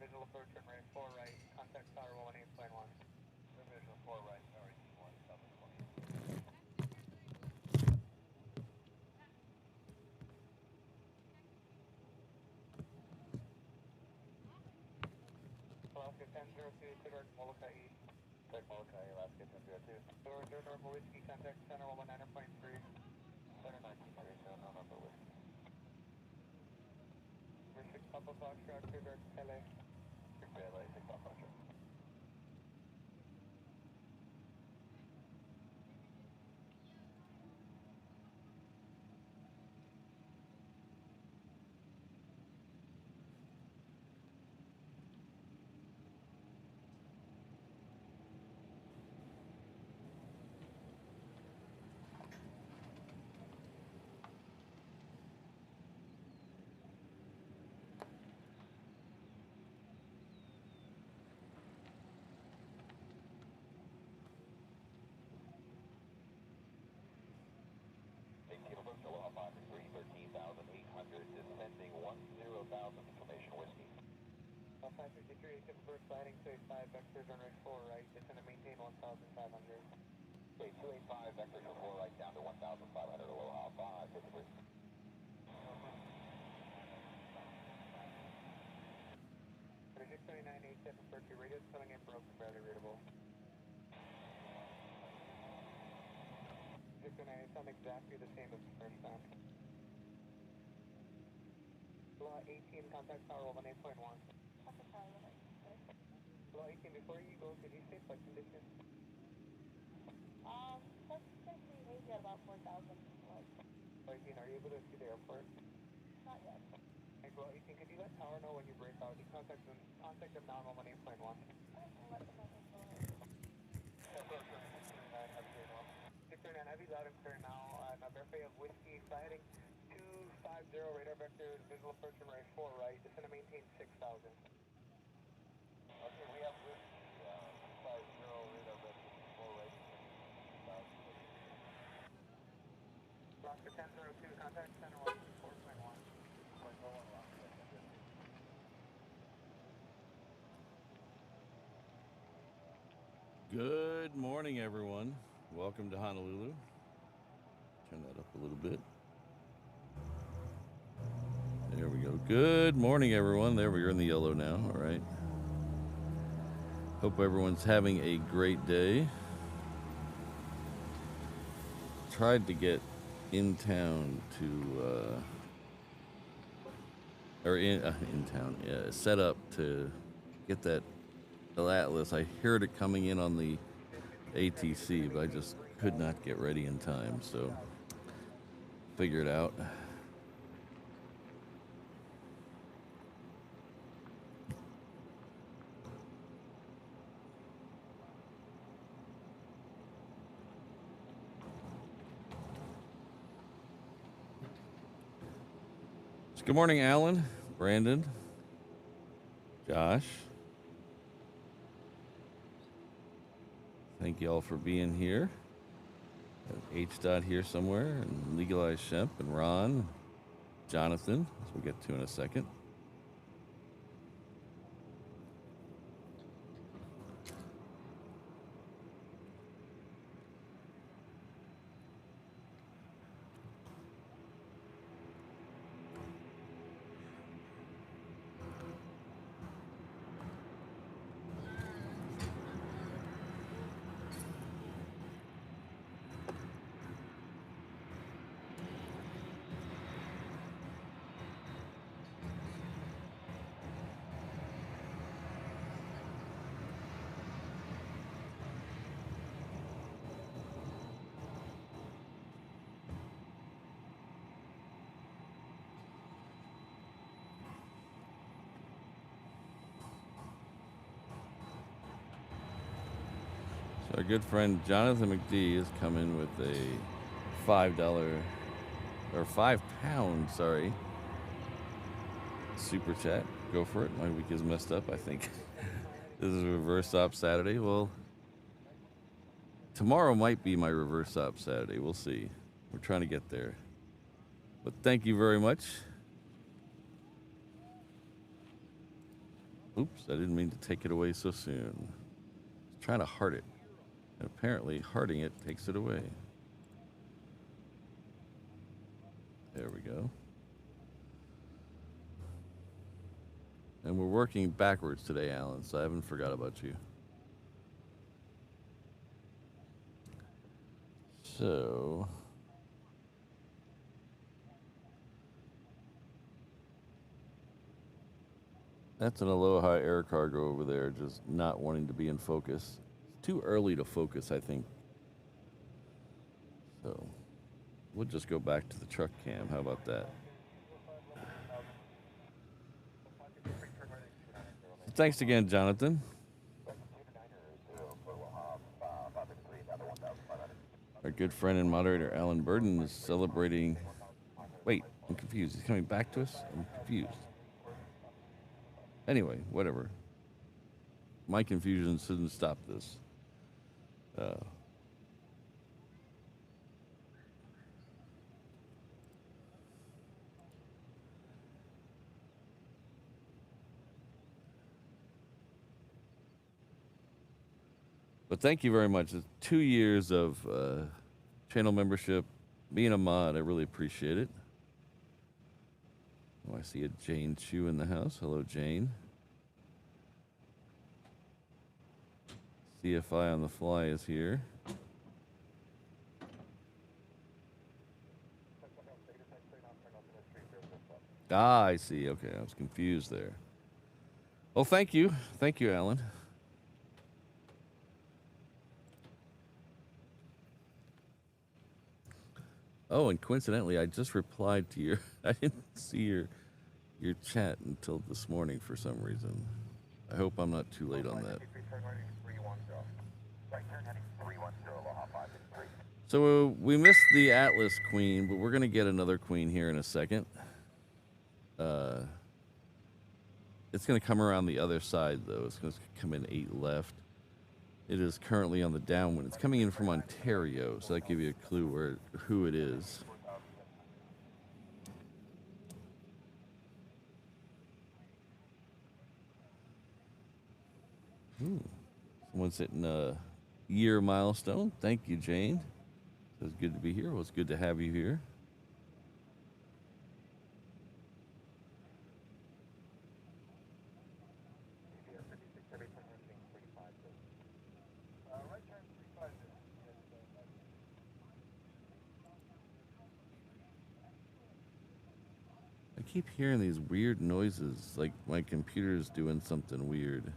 visual approach and right 4 right, contact tower 18.1. Visual 4 right, tower 18.1, 720. Alaska 1002, clear Molokai. Check Molokai, Alaska 1002. Door Normal Whiskey, contact center 119.3. Center 19.3, so no number whiskey. Number 6 Papa Foxtrot, clear LA. Clear LA, 6 Papa Foxtrot. Aloha 53, 13,800, descending 10,000, information whiskey. 553, Timber sliding 285, vectors on right 4 right, descend and maintain 1,500. Okay, 285, vectors on 4 right down to 1,500, Aloha 553. For 62987, Berkeley radio filling in broken, barely readable. 629, sound exactly the same as the first time. Law 18, contact tower 18.1. Law 18, before you go, could you say flight conditions? That's going to be maybe at about 4,000. Law 18, are you able to see the airport? Not yet. Okay, Law 18, could you let tower know when you break out? You contact them now on 18.1. I'll let them know what's going on. 629, heavy loud and clear now. Verify of whiskey, sliding 250, radar vector, visual approach and right 4 right, descend and maintain 6,000. Okay, we have whiskey, 250, radar vector, 4 right, 6,000. Alaska 1002, contact center 4.1. Good morning, everyone. Welcome to Honolulu. Turn that up a little bit. There we go. Good morning, everyone. There we are in the yellow now. All right. Hope everyone's having a great day. Tried to get in town to, set up to get that Atlas. I heard it coming in on the ATC, but I just could not get ready in time, so figure it out. So good morning, Alan, Brandon, Josh. Thank you all for being here. H. Dot here somewhere, and Legalized Shemp, and Ron, Jonathan, as we'll get to in a second. Our good friend Jonathan McD has come in with a $5 or £5, sorry, super chat. Go for it. My week is messed up, I think. This is reverse op Saturday. Well, tomorrow might be my reverse op Saturday. We'll see. We're trying to get there. But thank you very much. Oops, I didn't mean to take it away so soon. I was trying to heart it. And apparently, hearting it takes it away. There we go. And we're working backwards today, Alan, so I haven't forgot about you. So... that's an Aloha air cargo over there, just not wanting to be in focus. It's too early to focus, I think. So, we'll just go back to the truck cam. How about that? Thanks again, Jonathan. Our good friend and moderator, Alan Burden, is celebrating... Wait, I'm confused. He's coming back to us? I'm confused. Anyway, whatever. My confusion shouldn't stop this. But thank you very much. It's 2 years of channel membership, being a mod. I really appreciate it. Oh, I see a Jane Chu in the house. Hello, Jane. CFI on the fly is here. Ah, I see. Okay, I was confused there. Well, thank you. Thank you, Alan. Oh, and coincidentally, I just replied to your... I didn't see your chat until this morning for some reason. I hope I'm not too late on that. So we missed the Atlas Queen, but we're going to get another Queen here in a second. It's going to come around the other side, though. It's going to come in 8 left. It is currently on the downwind. It's coming in from Ontario, so that gives you a clue who it is. Someone's hitting a year milestone. Thank you, Jane. It was good to be here. Well, it's good to have you here. I keep hearing these weird noises, like my computer's doing something weird.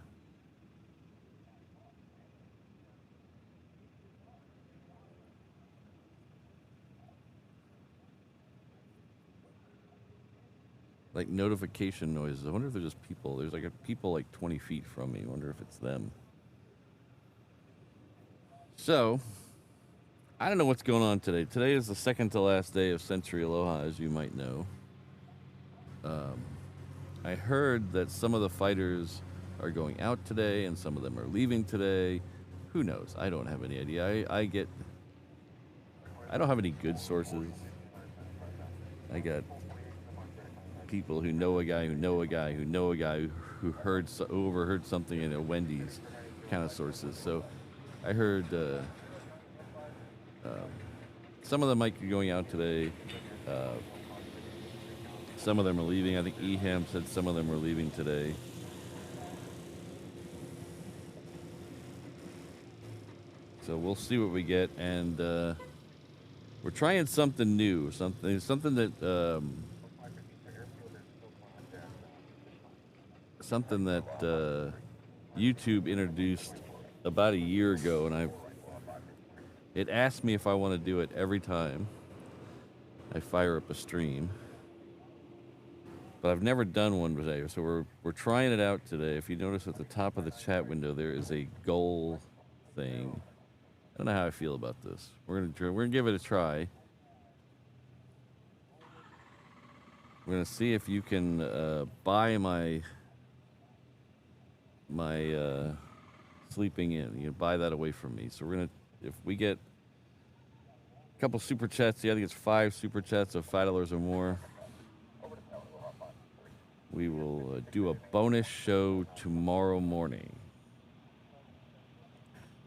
Like notification noises. I wonder if they're just people. There's like people like 20 feet from me. I wonder if it's them. So, I don't know what's going on today. Today is the second to last day of Sentry Aloha, as you might know. I heard that some of the fighters are going out today and some of them are leaving today. Who knows? I don't have any idea. I don't have any good sources. I got people who know a guy who know a guy who know a guy who overheard something in a Wendy's kind of sources. So I heard some of them might be going out today. Some of them are leaving. I think Eham said some of them were leaving today. So we'll see what we get, and we're trying something new, something that YouTube introduced about a year ago, and it asked me if I want to do it every time I fire up a stream. But I've never done one today, so we're trying it out today. If you notice at the top of the chat window, there is a goal thing. I don't know how I feel about this. We're gonna give it a try. We're gonna see if you can buy my sleeping in. You can buy that away from me. So we're gonna, if we get a couple super chats, I think it's 5 super chats of $5 or more, we will do a bonus show tomorrow morning.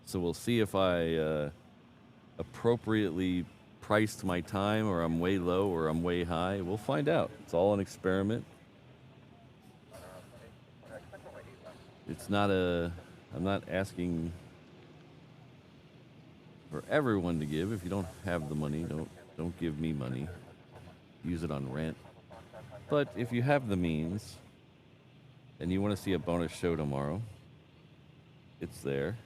So we'll see if I appropriately priced my time, or I'm way low, or I'm way high. We'll find out. It's all an experiment. It's not I'm not asking for everyone to give. If you don't have the money, don't give me money. Use it on rent. But if you have the means and you want to see a bonus show tomorrow, it's there.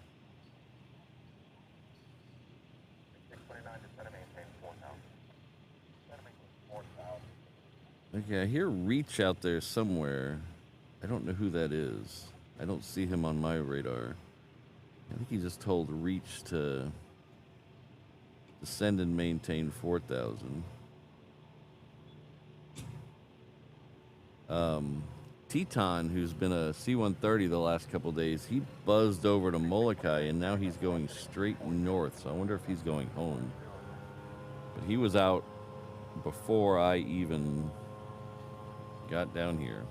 Okay, I hear Reach out there somewhere. I don't know who that is. I don't see him on my radar. I think he just told Reach to send and maintain 4,000. Teton, who's been a C-130 the last couple days, he buzzed over to Molokai, and now he's going straight north, so I wonder if he's going home. But he was out before I even got down here.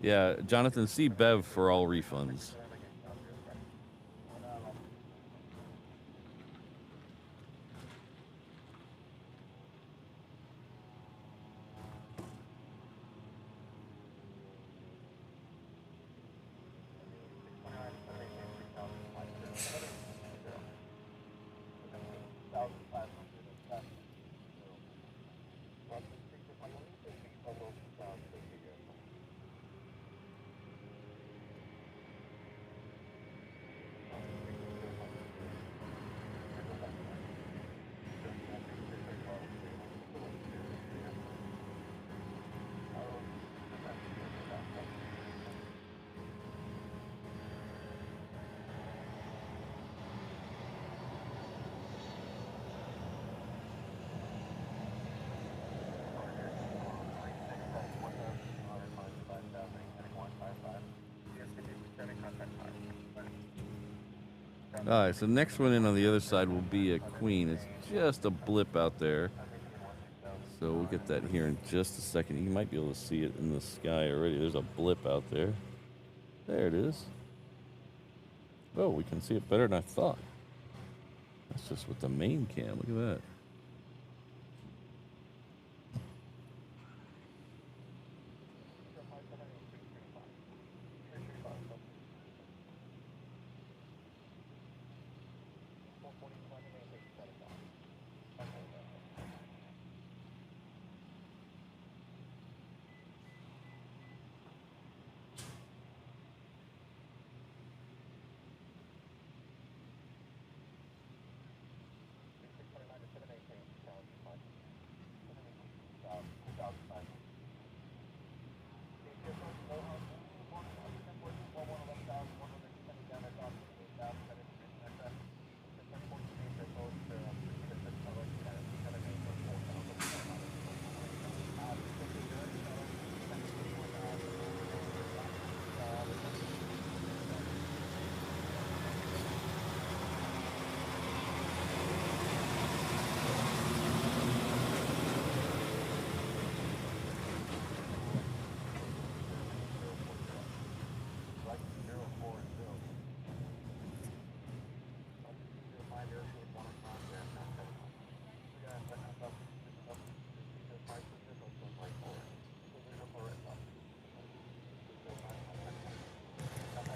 Yeah, Jonathan, see Bev for all refunds. All right, so the next one in on the other side will be a Queen. It's just a blip out there. So we'll get that here in just a second. You might be able to see it in the sky already. There's a blip out there. There it is. Oh, we can see it better than I thought. That's just with the main cam. Look at that.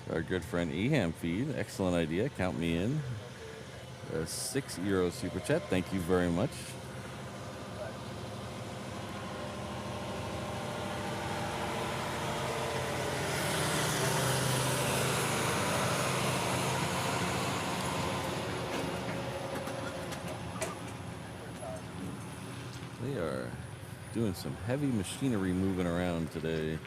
Our good friend Eham Feed, excellent idea. Count me in. A €6 super chat. Thank you very much. They are doing some heavy machinery moving around today.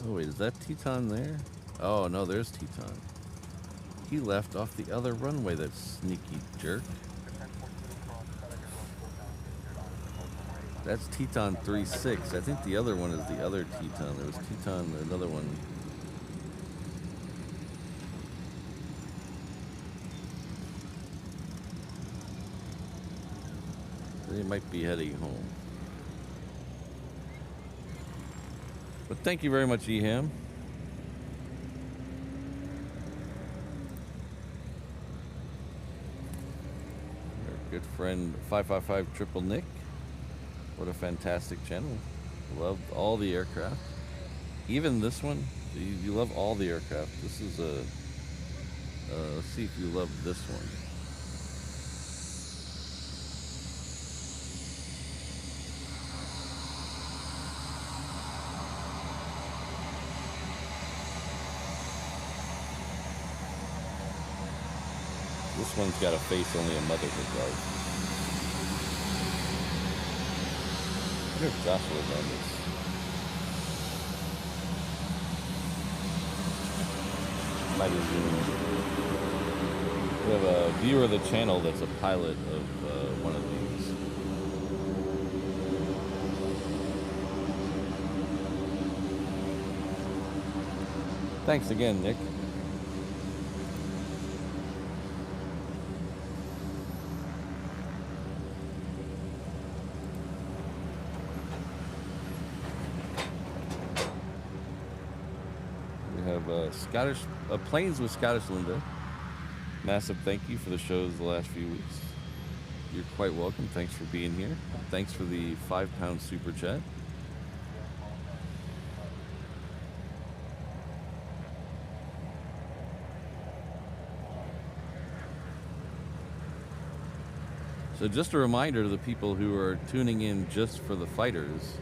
Oh, wait, is that Teton there? Oh, no, there's Teton. He left off the other runway, that sneaky jerk. That's Teton 3-6. I think the other one is the other Teton. There was Teton, another one. They might be heading home. But thank you very much, Eham. Our good friend 555 Triple Nick. What a fantastic channel. Love all the aircraft. Even this one. You love all the aircraft. This is a... let's see if you love this one. This one's got a face only a mother could love. I wonder if Josh was on this. Might be zooming. We have a viewer of the channel that's a pilot of one of these. Thanks again, Nick. Scottish planes with Scottish Linda. Massive thank you for the shows the last few weeks. You're quite welcome. Thanks for being here. Thanks for the £5 super chat. So just a reminder to the people who are tuning in just for the fighters,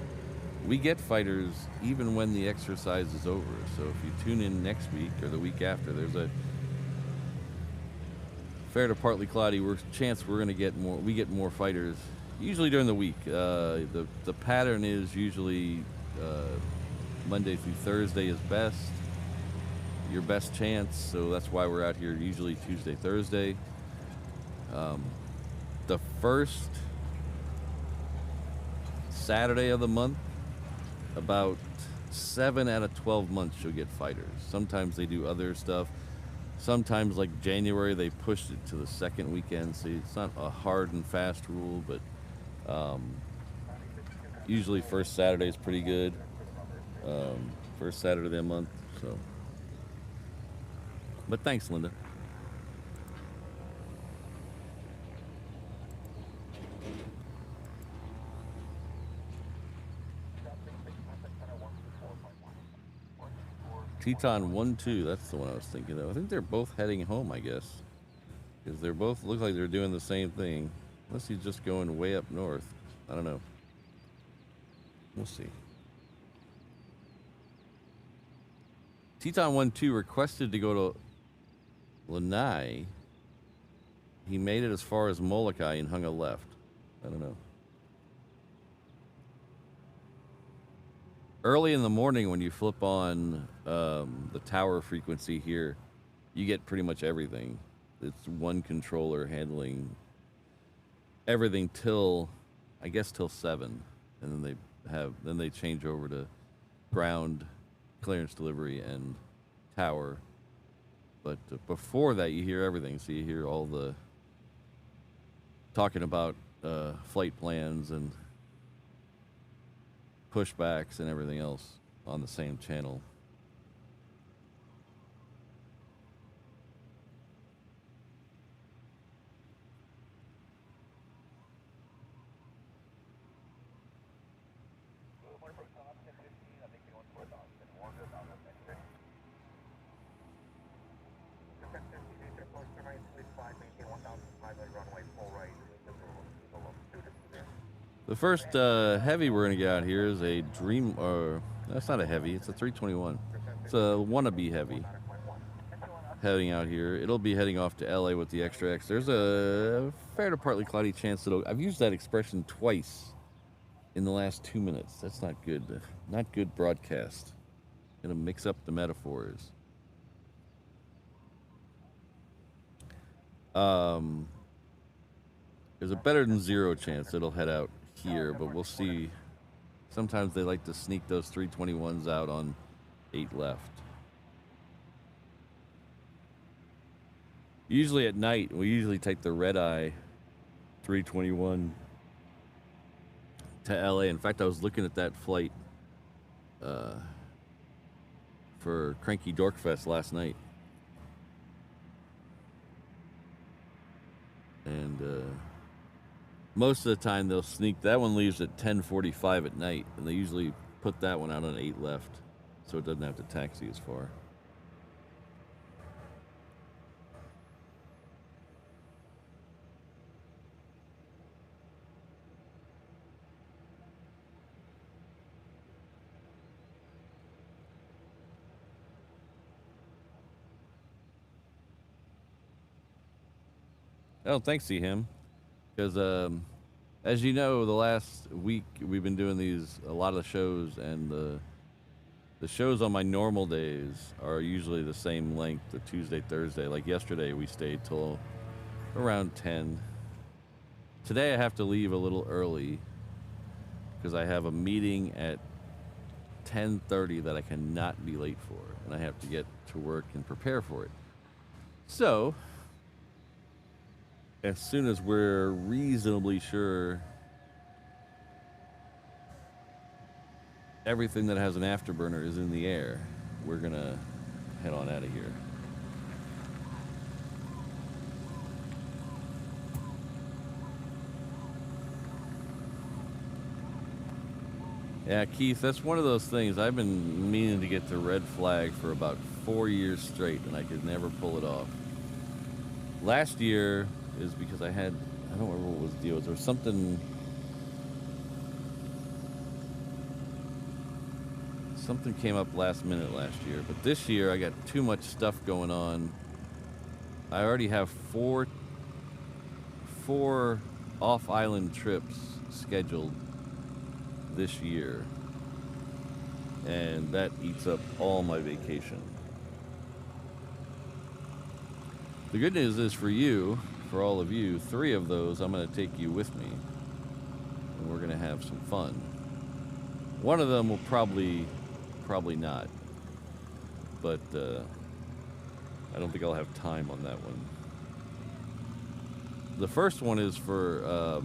we get fighters even when the exercise is over. So if you tune in next week or the week after, there's a fair to partly cloudy chance we're going to get more. We get more fighters usually during the week. The pattern is usually Monday through Thursday is best, your best chance. So that's why we're out here usually Tuesday, Thursday. The first Saturday of the month, about 7 out of 12 months you'll get fighters. Sometimes they do other stuff. Sometimes, like January, they pushed it to the second weekend. So it's not a hard and fast rule, but usually first Saturday is pretty good. First Saturday of the month. So, but thanks, Linda. Teton 1-2, that's the one I was thinking of. I think they're both heading home, I guess. Because they're both, look like they're doing the same thing. Unless he's just going way up north. I don't know. We'll see. Teton 1-2 requested to go to Lanai. He made it as far as Molokai and hung a left. I don't know. Early in the morning when you flip on the tower frequency here, you get pretty much everything. It's one controller handling everything till, I guess, till 7. And then they change over to ground, clearance delivery, and tower. But before that, you hear everything. So you hear all the talking about flight plans and pushbacks and everything else on the same channel. The first heavy we're going to get out here is a Dream, or that's not a heavy, it's a 321. It's a wannabe heavy heading out here. It'll be heading off to LA with the Extra X. There's a fair to partly cloudy chance that I've used that expression twice in the last 2 minutes. That's not good. Not good broadcast. Gonna mix up the metaphors. There's a better than zero chance it'll head out here, but we'll see. Sometimes they like to sneak those 321s out on 8 left. Usually at night, we usually take the red-eye 321 to LA. In fact, I was looking at that flight for Cranky Dorkfest last night. And most of the time they'll sneak. That one leaves at 10:45 at night, and they usually put that one out on 8 left, so it doesn't have to taxi as far. Oh, thanks to him. Because, as you know, the last week we've been doing a lot of shows, and the shows on my normal days are usually the same length, the Tuesday, Thursday. Like yesterday, we stayed till around 10. Today I have to leave a little early because I have a meeting at 10:30 that I cannot be late for, and I have to get to work and prepare for it. So, as soon as we're reasonably sure everything that has an afterburner is in the air, we're gonna head on out of here. Yeah, Keith, that's one of those things. I've been meaning to get to red flag for about 4 years straight, and I could never pull it off. Last year is because I don't remember what was the deal. There was something came up last minute last year, but this year I got too much stuff going on. I already have four off-island trips scheduled this year, and that eats up all my vacation. The good news is for you, for all of you, 3 of those I'm going to take you with me, and we're going to have some fun. One of them will probably not, but I don't think I'll have time on that one. The first one is for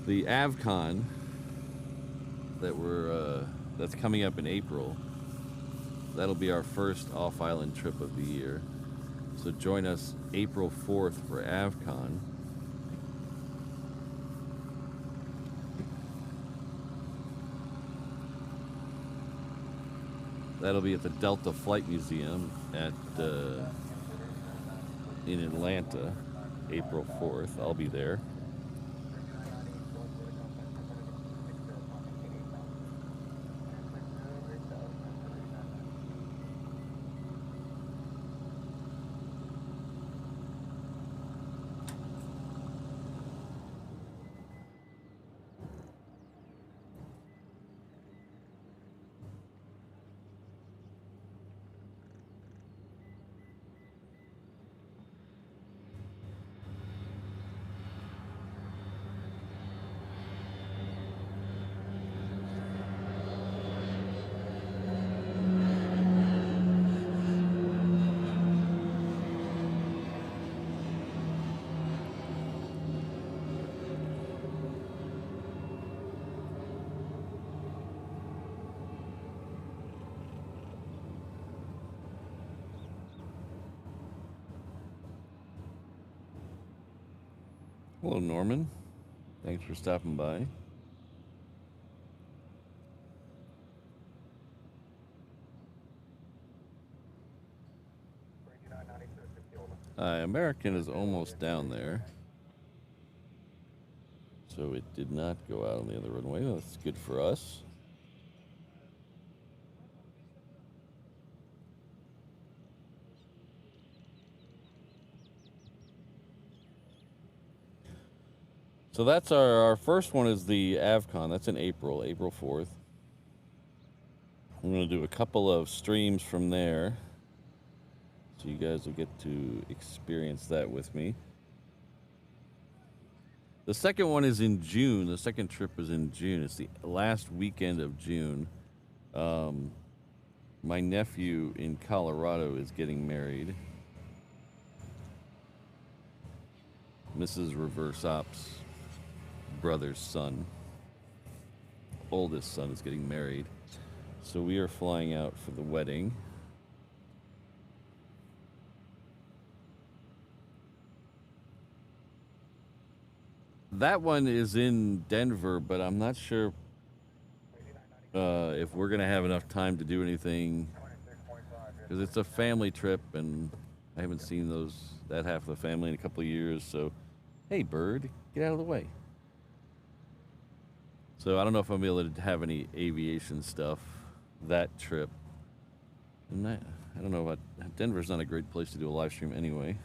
the AvCon that's coming up in April. That'll be our first off-island trip of the year. So join us April 4th for AvCon. That'll be at the Delta Flight Museum in Atlanta, April 4th. I'll be there. Hello, Norman. Thanks for stopping by. American is almost down there. So it did not go out on the other runway. That's good for us. So that's our first one is the AvCon. That's in April 4th. I'm going to do a couple of streams from there, so you guys will get to experience that with me. The second one is in June. The second trip is in June. It's the last weekend of June. My nephew in Colorado is getting married. Mrs. Reverse Ops' brother's son, oldest son, is getting married. So we are flying out for the wedding. That one is in Denver, but I'm not sure if we're going to have enough time to do anything, because it's a family trip, and I haven't seen that half of the family in a couple of years. So, hey, bird, get out of the way. So I don't know if I'll be able to have any aviation stuff that trip. And I don't know about Denver's not a great place to do a live stream anyway.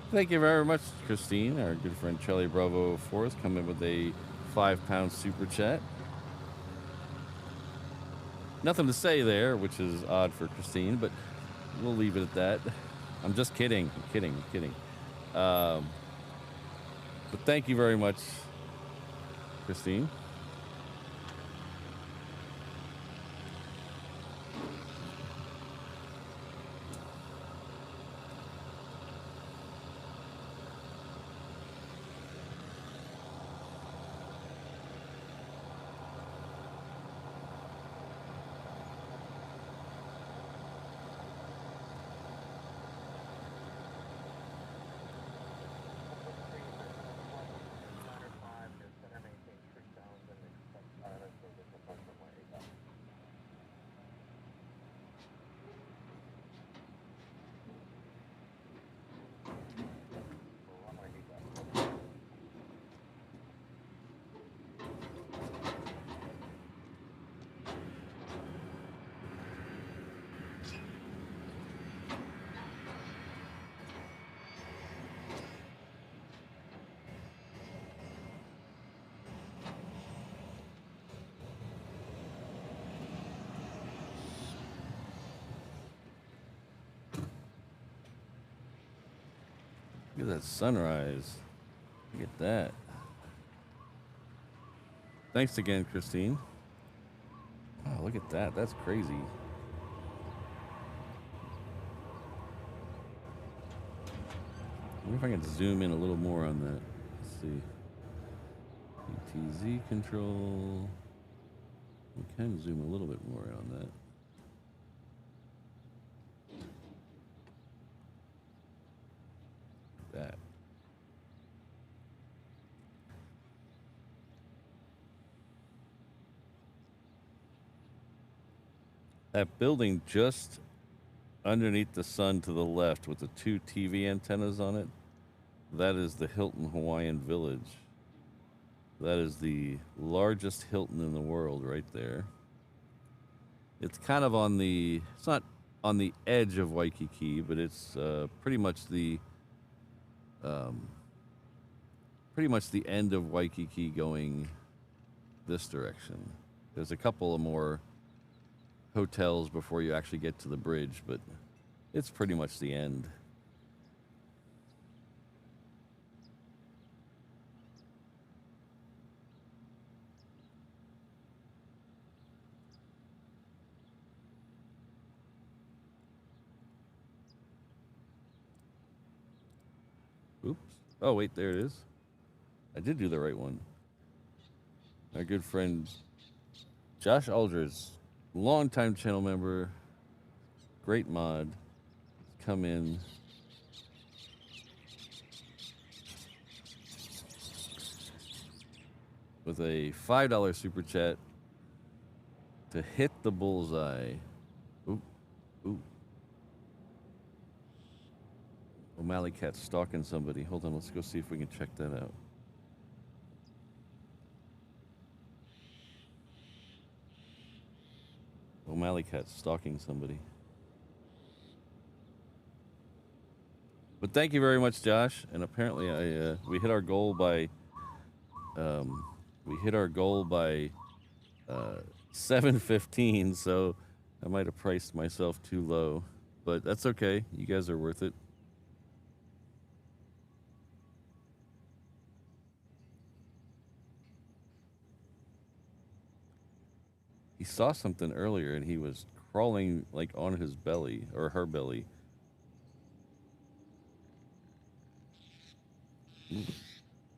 Thank you very much, Christine. Our good friend Charlie Bravo 4 has come in with a £5 super chat. Nothing to say there, which is odd for Christine, but we'll leave it at that. I'm just kidding. I'm kidding. But thank you very much, Christine. Look at that sunrise. Look at that. Thanks again, Christine. Oh, look at that. That's crazy. I wonder if I can zoom in a little more on that. Let's see. ETZ control. We can zoom a little bit more on that. That. That building just underneath the sun to the left with the two TV antennas on it, that is the Hilton Hawaiian Village. That is the largest Hilton in the world right there. It's kind of on the, it's not on the edge of Waikiki, but it's pretty much the end of Waikiki going this direction. There's a couple of more hotels before you actually get to the bridge, but it's pretty much the end. Oops. Oh, wait, there it is. I did do the right one. Our good friend Josh Alders, longtime channel member, great mod, come in. With a $5 super chat to hit the bullseye. Ooh, ooh. O'Malley Cat's stalking somebody. Hold on, let's go see if we can check that out. O'Malley Cat's stalking somebody. But thank you very much, Josh. And apparently, we hit our goal by 7:15. So I might have priced myself too low, but that's okay. You guys are worth it. He saw something earlier and he was crawling like on his belly or her belly. Ooh,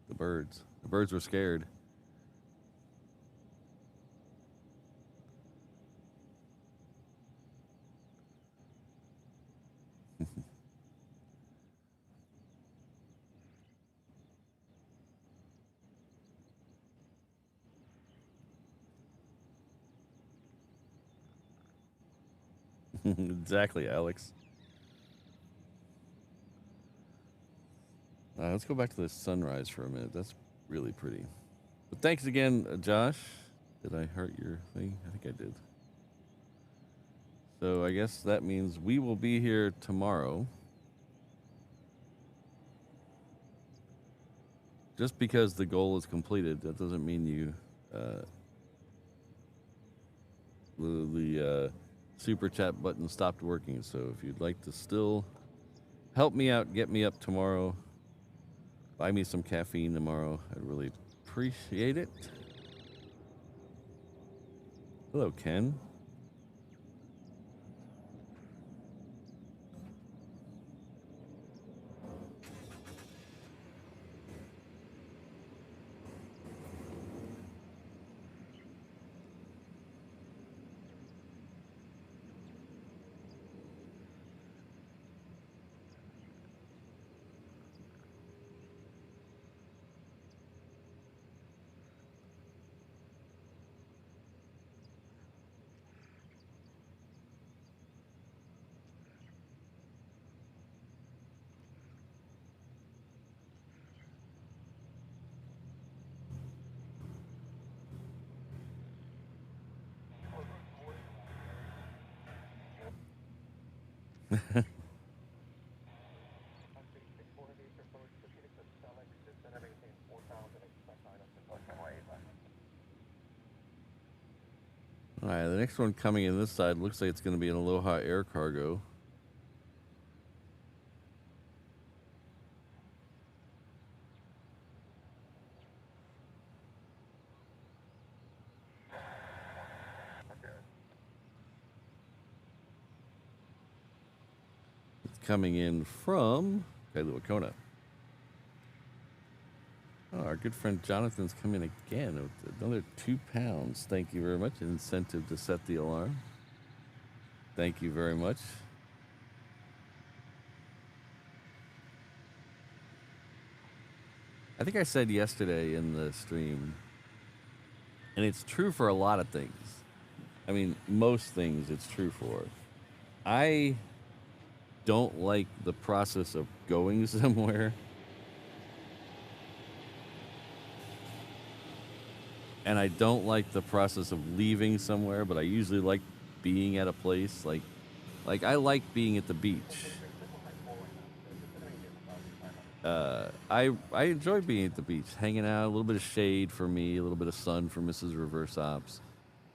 the birds. The birds were scared. Exactly, Alex. Let's go back to the sunrise for a minute. That's really pretty. But thanks again, Josh. Did I hurt your thing? I think I did. So I guess that means we will be here tomorrow. Just because the goal is completed, that doesn't mean you the super chat button stopped working. So if you'd like to still help me out, get me up tomorrow, buy me some caffeine tomorrow, I'd really appreciate it. Hello, Ken. All right, the next one coming in this side looks like it's going to be an Aloha Air Cargo. It's coming in from Kailua Kona. Oh, our good friend Jonathan's coming again with another 2 pounds. Thank you very much. An incentive to set the alarm. Thank you very much. I think I said yesterday in the stream, and it's true for a lot of things. I mean, most things it's true for. I don't like the process of going somewhere. And I don't like the process of leaving somewhere, but I usually like being at a place. Like I like being at the beach. I enjoy being at the beach, hanging out, a little bit of shade for me, a little bit of sun for Mrs. Reverse Ops,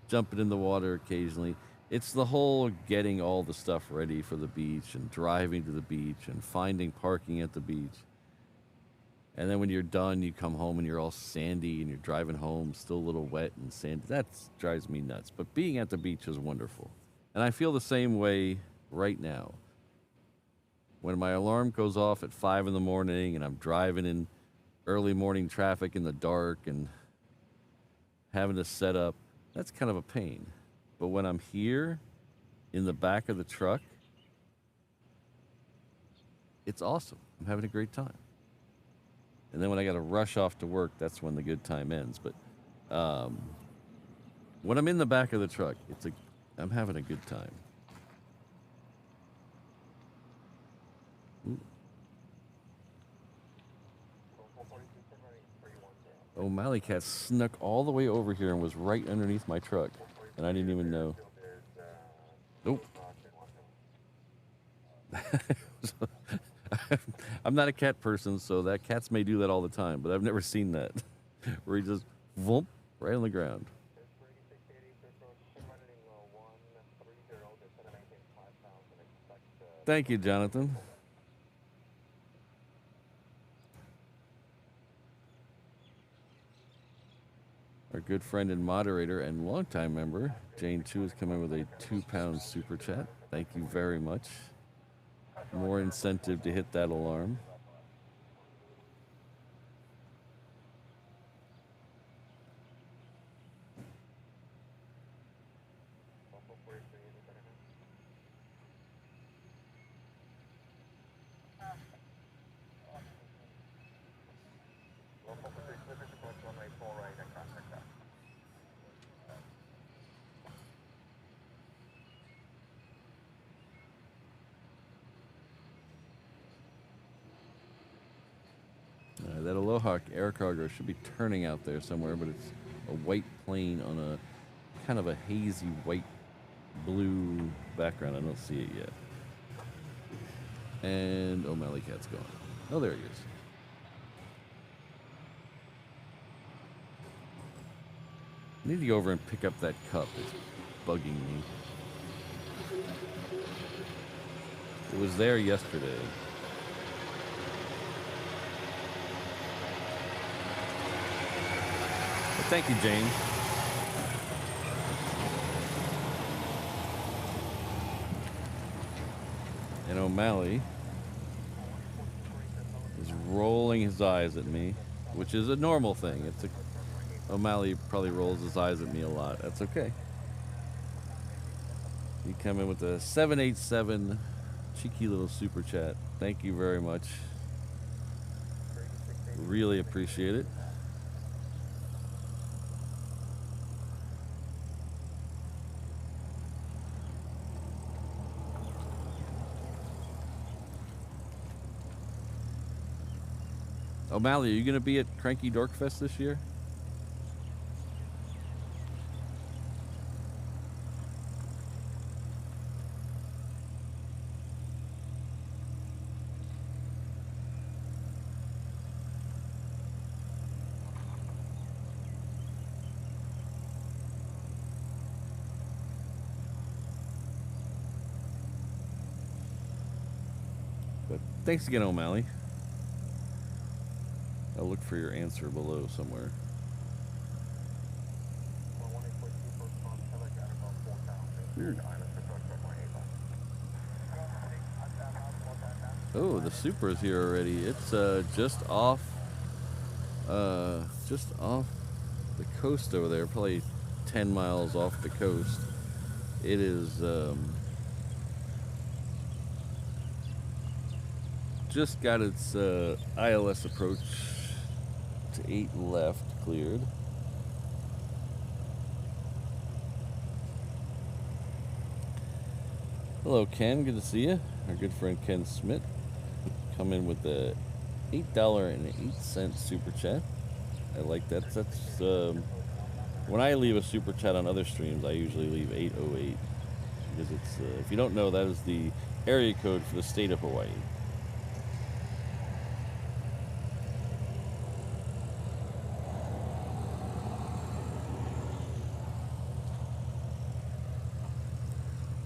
jumping in the water occasionally. It's the whole getting all the stuff ready for the beach and driving to the beach and finding parking at the beach. And then when you're done, you come home and you're all sandy and you're driving home still a little wet and sandy. That drives me nuts. But being at the beach is wonderful. And I feel the same way right now. When my alarm goes off at 5 in the morning and I'm driving in early morning traffic in the dark and having to set up, that's kind of a pain. But when I'm here in the back of the truck, it's awesome. I'm having a great time. And then when I got to rush off to work, that's when the good time ends. But when I'm in the back of the truck, I'm having a good time. Ooh. O'Malley Cat snuck all the way over here and was right underneath my truck, and I didn't even know. Nope. I'm not a cat person, so that cats may do that all the time, but I've never seen that. Where he just, whoop, right on the ground. Thank you, Jonathan. Our good friend and moderator and longtime member, Jane 2, has come in with a £2 super chat. Thank you very much. More incentive to hit that alarm. That Aloha air cargo should be turning out there somewhere, but it's a white plane on a kind of a hazy white-blue background. I don't see it yet. And O'Malley Cat's gone. Oh, there he is. I need to go over and pick up that cup. It's bugging me. It was there yesterday. Thank you, Jane. And O'Malley is rolling his eyes at me, which is a normal thing. O'Malley probably rolls his eyes at me a lot. That's okay. You come in with a 787 cheeky little super chat. Thank you very much. Really appreciate it. O'Malley, are you going to be at Cranky Dork Fest this year? But thanks again, O'Malley. I'll look for your answer below somewhere. Oh, the Super is here already. It's just off the coast over there, probably 10 miles off the coast. It is just got its ILS approach to 8 left cleared. Hello, Ken. Good to see you. Our good friend Ken Smith come in with the $8.08 super chat. I like that. That's when I leave a super chat on other streams, I usually leave 808 because it's if you don't know, that is the area code for the state of Hawaii.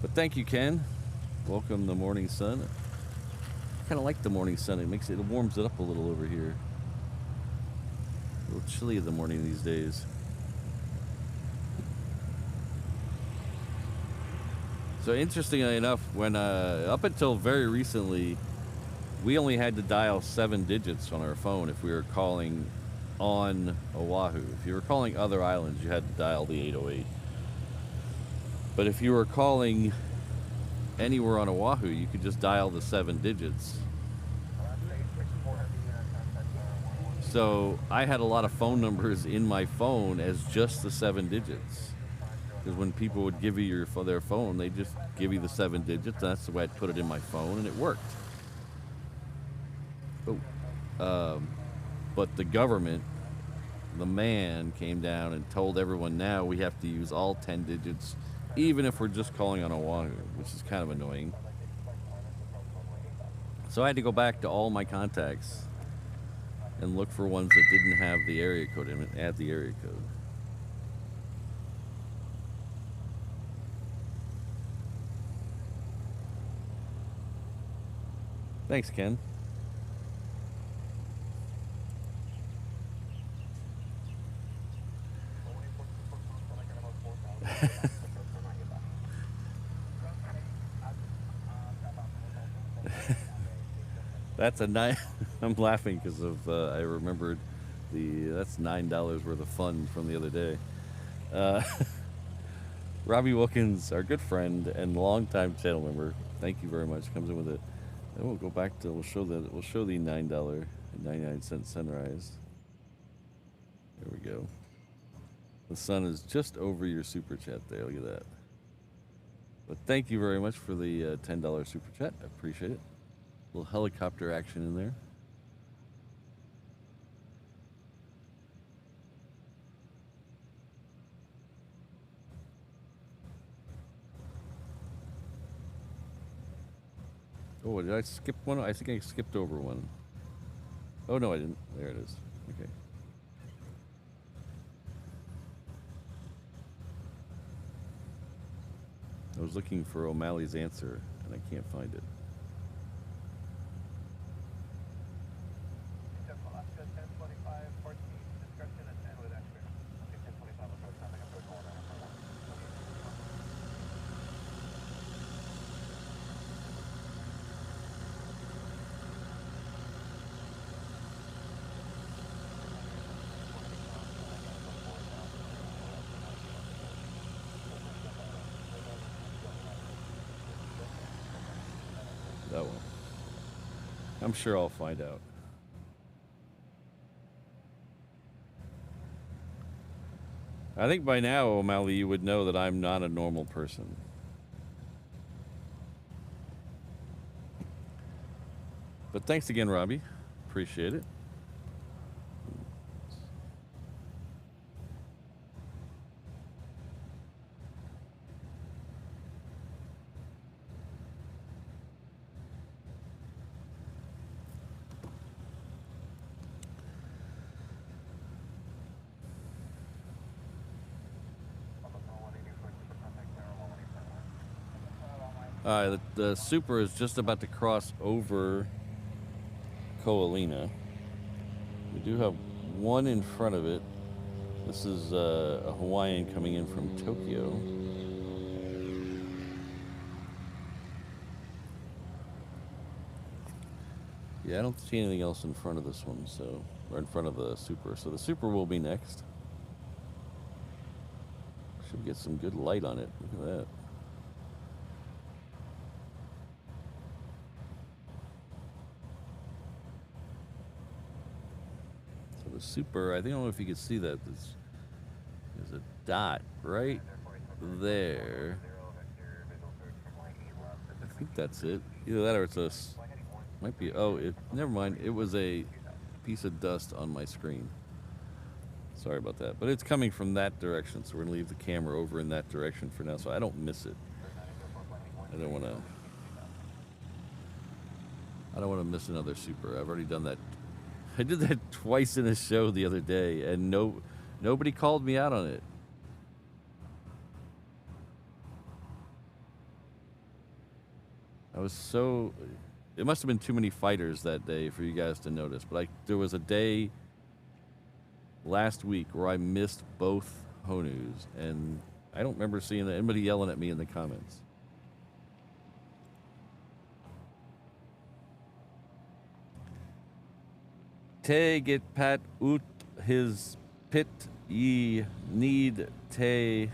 But thank you, Ken. Welcome the morning sun. I kind of like the morning sun. It warms it up a little over here. A little chilly in the morning these days. So interestingly enough, when up until very recently, we only had to dial 7 digits on our phone if we were calling on Oahu. If you were calling other islands, you had to dial the 808. But if you were calling anywhere on Oahu, you could just dial the 7 digits. So I had a lot of phone numbers in my phone as just the 7 digits. Because when people would give you their phone, they just give you the 7 digits. That's the way I'd put it in my phone, and it worked. But the government, the man, came down and told everyone now we have to use all 10 digits, even if we're just calling on Oahu, which is kind of annoying. So I had to go back to all my contacts and look for ones that didn't have the area code in it, add the area code. Thanks, Ken. That's a $9. I'm laughing because of I remembered that's $9 worth of fun from the other day. Robbie Wilkins, our good friend and longtime channel member, thank you very much. Comes in with it. And we'll go back to we'll show the $9.99 sunrise. There we go. The sun is just over your super chat there. Look at that. But thank you very much for the $10 super chat. I appreciate it. A little helicopter action in there. Oh, did I skip one? I think I skipped over one. Oh, no, I didn't. There it is. Okay. I was looking for O'Malley's answer, and I can't find it. Oh well. I'm sure I'll find out. I think by now, O'Malley, you would know that I'm not a normal person. But thanks again, Robbie. Appreciate it. The Super is just about to cross over Ko'olina. We do have one in front of it. This is a Hawaiian coming in from Tokyo. Yeah, I don't see anything else in front of this one, so, or in front of the Super. So the Super will be next. Should get some good light on it. Look at that. Super, I don't know if you can see that. There's a dot right there. I think that's it. Either that or it's a, might be, oh, never mind. It was a piece of dust on my screen. Sorry about that. But it's coming from that direction, so we're going to leave the camera over in that direction for now so I don't miss it. I don't want to miss another Super. I've already done that. I did that twice in a show the other day, and nobody called me out on it. I was so... It must have been too many fighters that day for you guys to notice, but there was a day last week where I missed both Honus, and I don't remember seeing anybody yelling at me in the comments. Te get pat ut his pit ye need te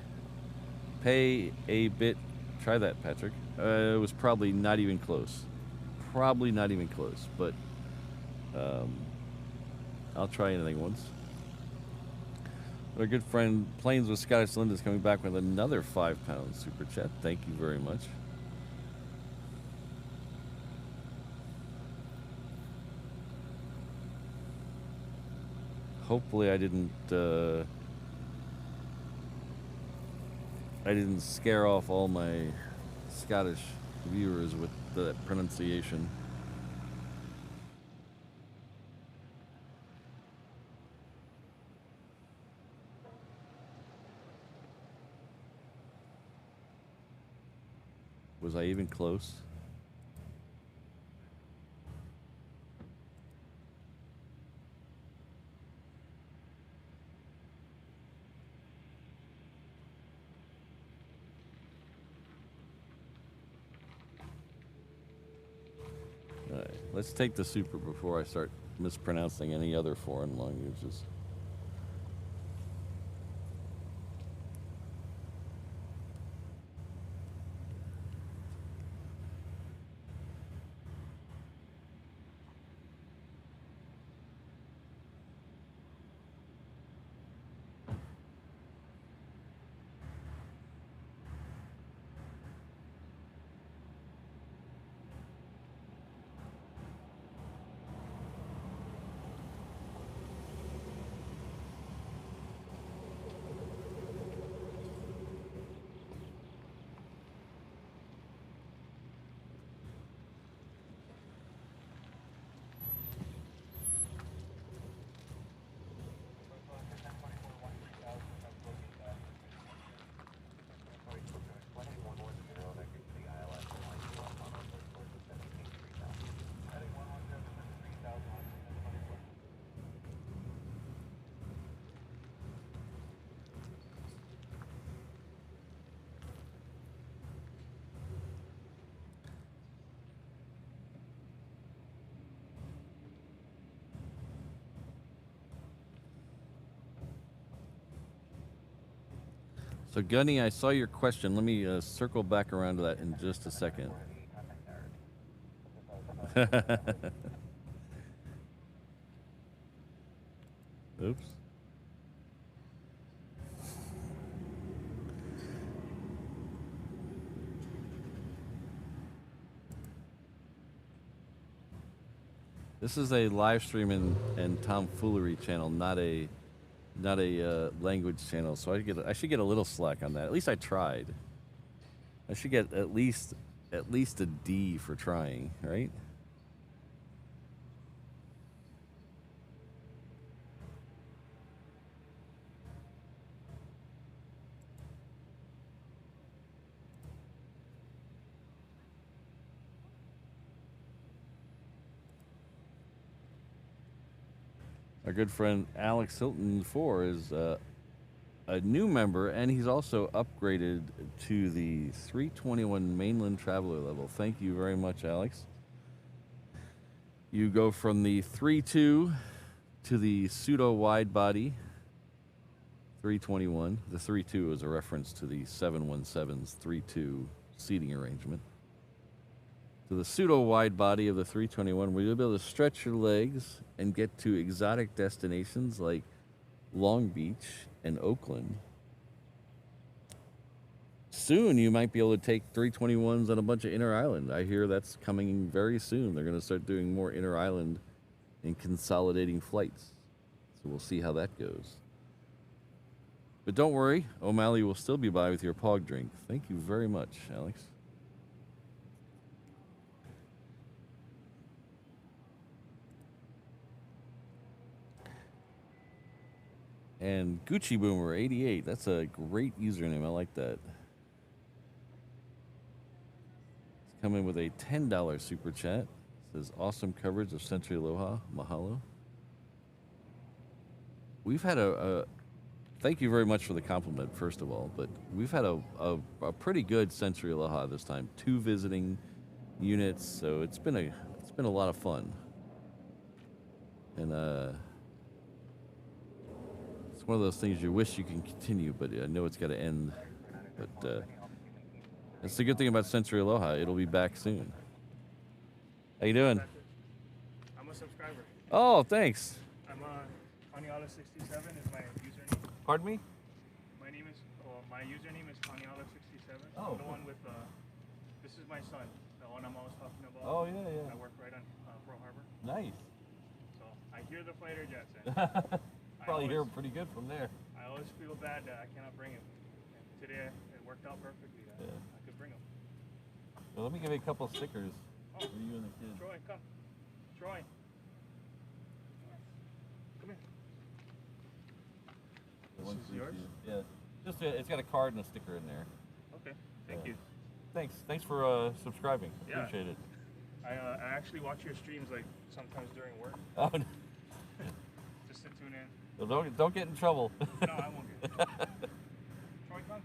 pay a bit. Try that, Patrick. It was probably not even close. Probably not even close, but I'll try anything once. Our good friend Plains with Scottish Linda is coming back with another £5 super chat. Thank you very much. Hopefully I didn't scare off all my Scottish viewers with the pronunciation. Was I even close? All right, let's take the super before I start mispronouncing any other foreign languages. So, Gunny, I saw your question. Let me circle back around to that in just a second. Oops. This is a live stream and tomfoolery channel, not a language channel, so I should get a little slack on that. At least I tried. I should get at least a D for trying, right? Our good friend Alex Hilton 4 is a new member, and he's also upgraded to the 321 mainland traveler level. Thank you very much, Alex. You go from the 3.2 to the pseudo wide body 321. The 3.2 is a reference to the 717's 3.2 seating arrangement. To the pseudo wide body of the 321, where you'll be able to stretch your legs and get to exotic destinations like Long Beach and Oakland. Soon you might be able to take 321s on a bunch of inter-island. I hear that's coming very soon. They're going to start doing more inter-island and consolidating flights. So we'll see how that goes. But don't worry, O'Malley will still be by with your POG drink. Thank you very much, Alex. And Gucci Boomer 88, that's a great username. I like that. come in with a $10 super chat. Says awesome coverage of Sentry Aloha. Mahalo. We've had a thank you very much for the compliment, first of all, but we've had a pretty good Sentry Aloha this time. 2 visiting units, so it's been a lot of fun. And it's one of those things you wish you can continue, but I know it's got to end. But that's the good thing about Sentry Aloha. It'll be back soon. How you doing? I'm a subscriber. Oh, thanks. I'm Kaniala67 is my username. Pardon me? My username is Kaniala67. Oh. I'm the one with this is my son, the one I'm always talking about. Oh, yeah. I work right on Pearl Harbor. Nice. So I hear the fighter jets. Probably hear him pretty good from there. I always feel bad that I cannot bring him. And today it worked out perfectly. Yeah. I could bring him. Well, let me give you a couple stickers Oh. for you and the kids. Troy, come. Troy. Come here. One This is for yours? you. Yeah. Just it's got a card and a sticker in there. Okay. Thank Yeah. you. Thanks for subscribing. Yeah. Appreciate it. I actually watch your streams like sometimes during work, Oh, just to tune in. well, don't get in trouble. No, I won't get it. Troy, come.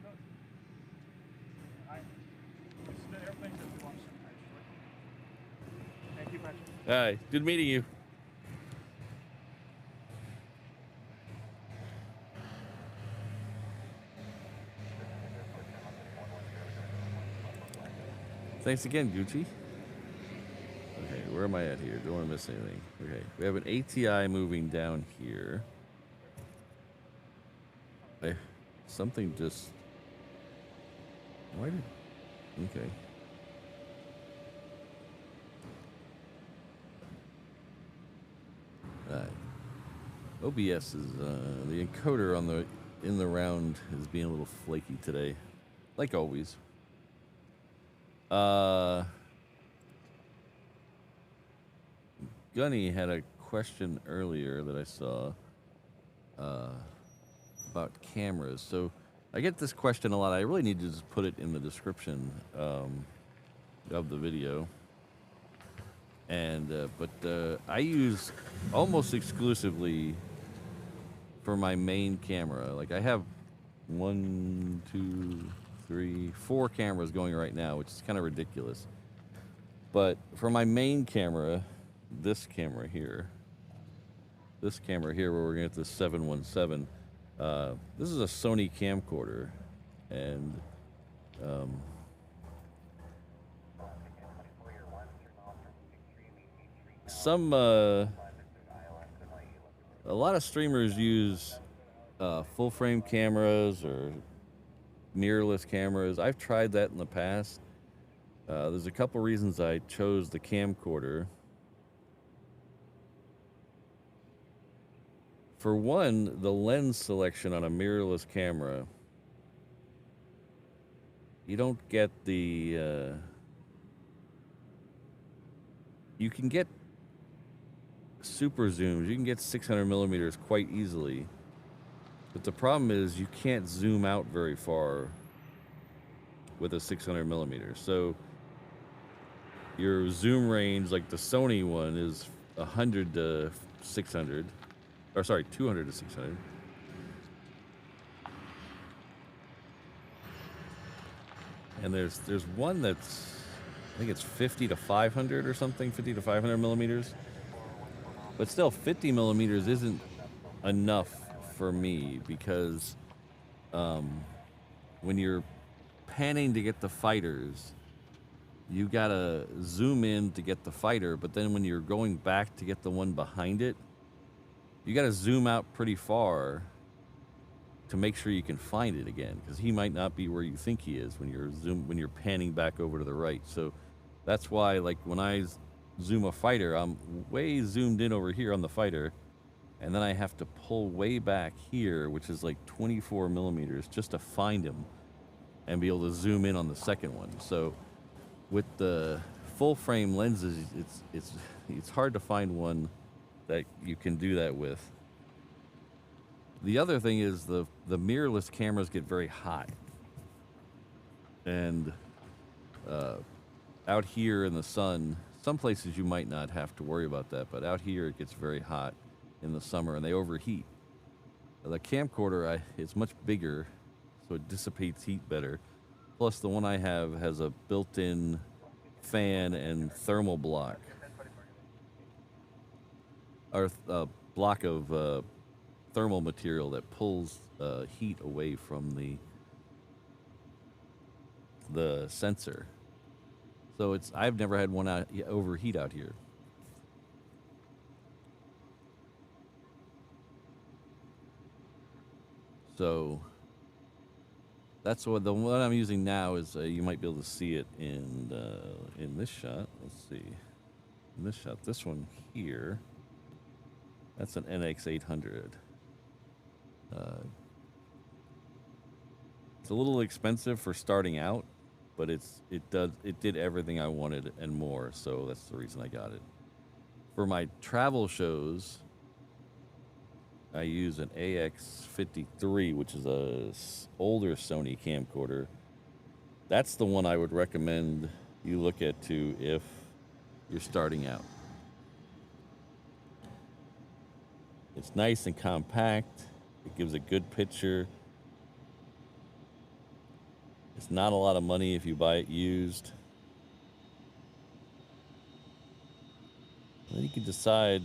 This is the airplanes that we watch sometimes, Troy. Thank you, Patrick. All right. Good meeting you. Thanks again, Gucci. Okay, where am I at here? Don't want to miss anything. Okay, we have an ATI moving down here. Something just... Why did... Okay. Alright. OBS is, the encoder on the, in the round is being a little flaky today. Like always. Gunny had a question earlier that I saw about cameras. So I get this question a lot. I really need to just put it in the description of the video. And but I use almost exclusively for my main camera. Like I have 1, 2, 3, 4 cameras going right now, which is kind of ridiculous. But for my main camera, this camera here where we're gonna get the 717, this is a Sony camcorder, and a lot of streamers use full frame cameras or mirrorless cameras. I've tried that in the past. There's a couple reasons I chose the camcorder. For one, the lens selection on a mirrorless camera, you don't get the... you can get super zooms. You can get 600 millimeters quite easily. But the problem is you can't zoom out very far with a 600 millimeter. So your zoom range, like the Sony one, is 100 to 600. Or sorry, 200 to 600. And there's one that's, I think it's 50 to 500 or something, 50 to 500 millimeters. But still, 50 millimeters isn't enough for me because when you're panning to get the fighters, you gotta zoom in to get the fighter, but then when you're going back to get the one behind it, you gotta zoom out pretty far to make sure you can find it again, because he might not be where you think he is when you're panning back over to the right. So that's why, like, when I zoom a fighter, I'm way zoomed in over here on the fighter, and then I have to pull way back here, which is like 24 millimeters, just to find him and be able to zoom in on the second one. So with the full frame lenses, it's hard to find one that you can do that with. The other thing is the mirrorless cameras get very hot, and out here in the sun, some places you might not have to worry about that, but out here it gets very hot in the summer and they overheat. The camcorder, it's much bigger, so it dissipates heat better. Plus, the one I have has a built-in fan and thermal block, or a block of thermal material that pulls heat away from the sensor. So I've never had one overheat out here. So that's what the one I'm using now is. You might be able to see it in this shot. Let's see, in this shot, this one here. That's an NX800. It's a little expensive for starting out, but it did everything I wanted and more. So that's the reason I got it. For my travel shows, I use an AX-53, which is a older Sony camcorder. That's the one I would recommend you look at too if you're starting out. It's nice and compact. It gives a good picture. It's not a lot of money if you buy it used. And then you can decide,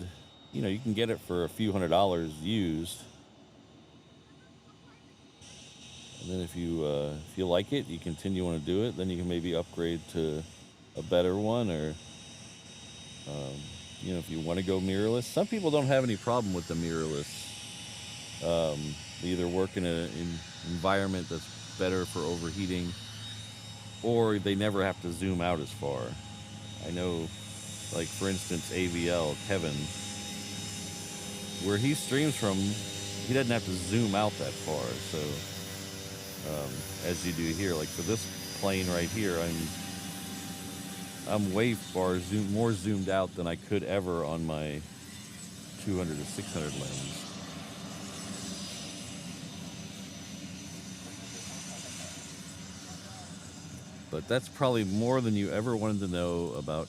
you can get it for a few $100s used. And then if you like it, you continue want to do it, then you can maybe upgrade to a better one, or if you want to go mirrorless. Some people don't have any problem with the mirrorless. They either work in an environment that's better for overheating, or they never have to zoom out as far. I know, like for instance, AVL, Kevin, where he streams from, he doesn't have to zoom out that far. So, as you do here, like for this plane right here, I'm way more zoomed out than I could ever on my 200 to 600 lens. But that's probably more than you ever wanted to know about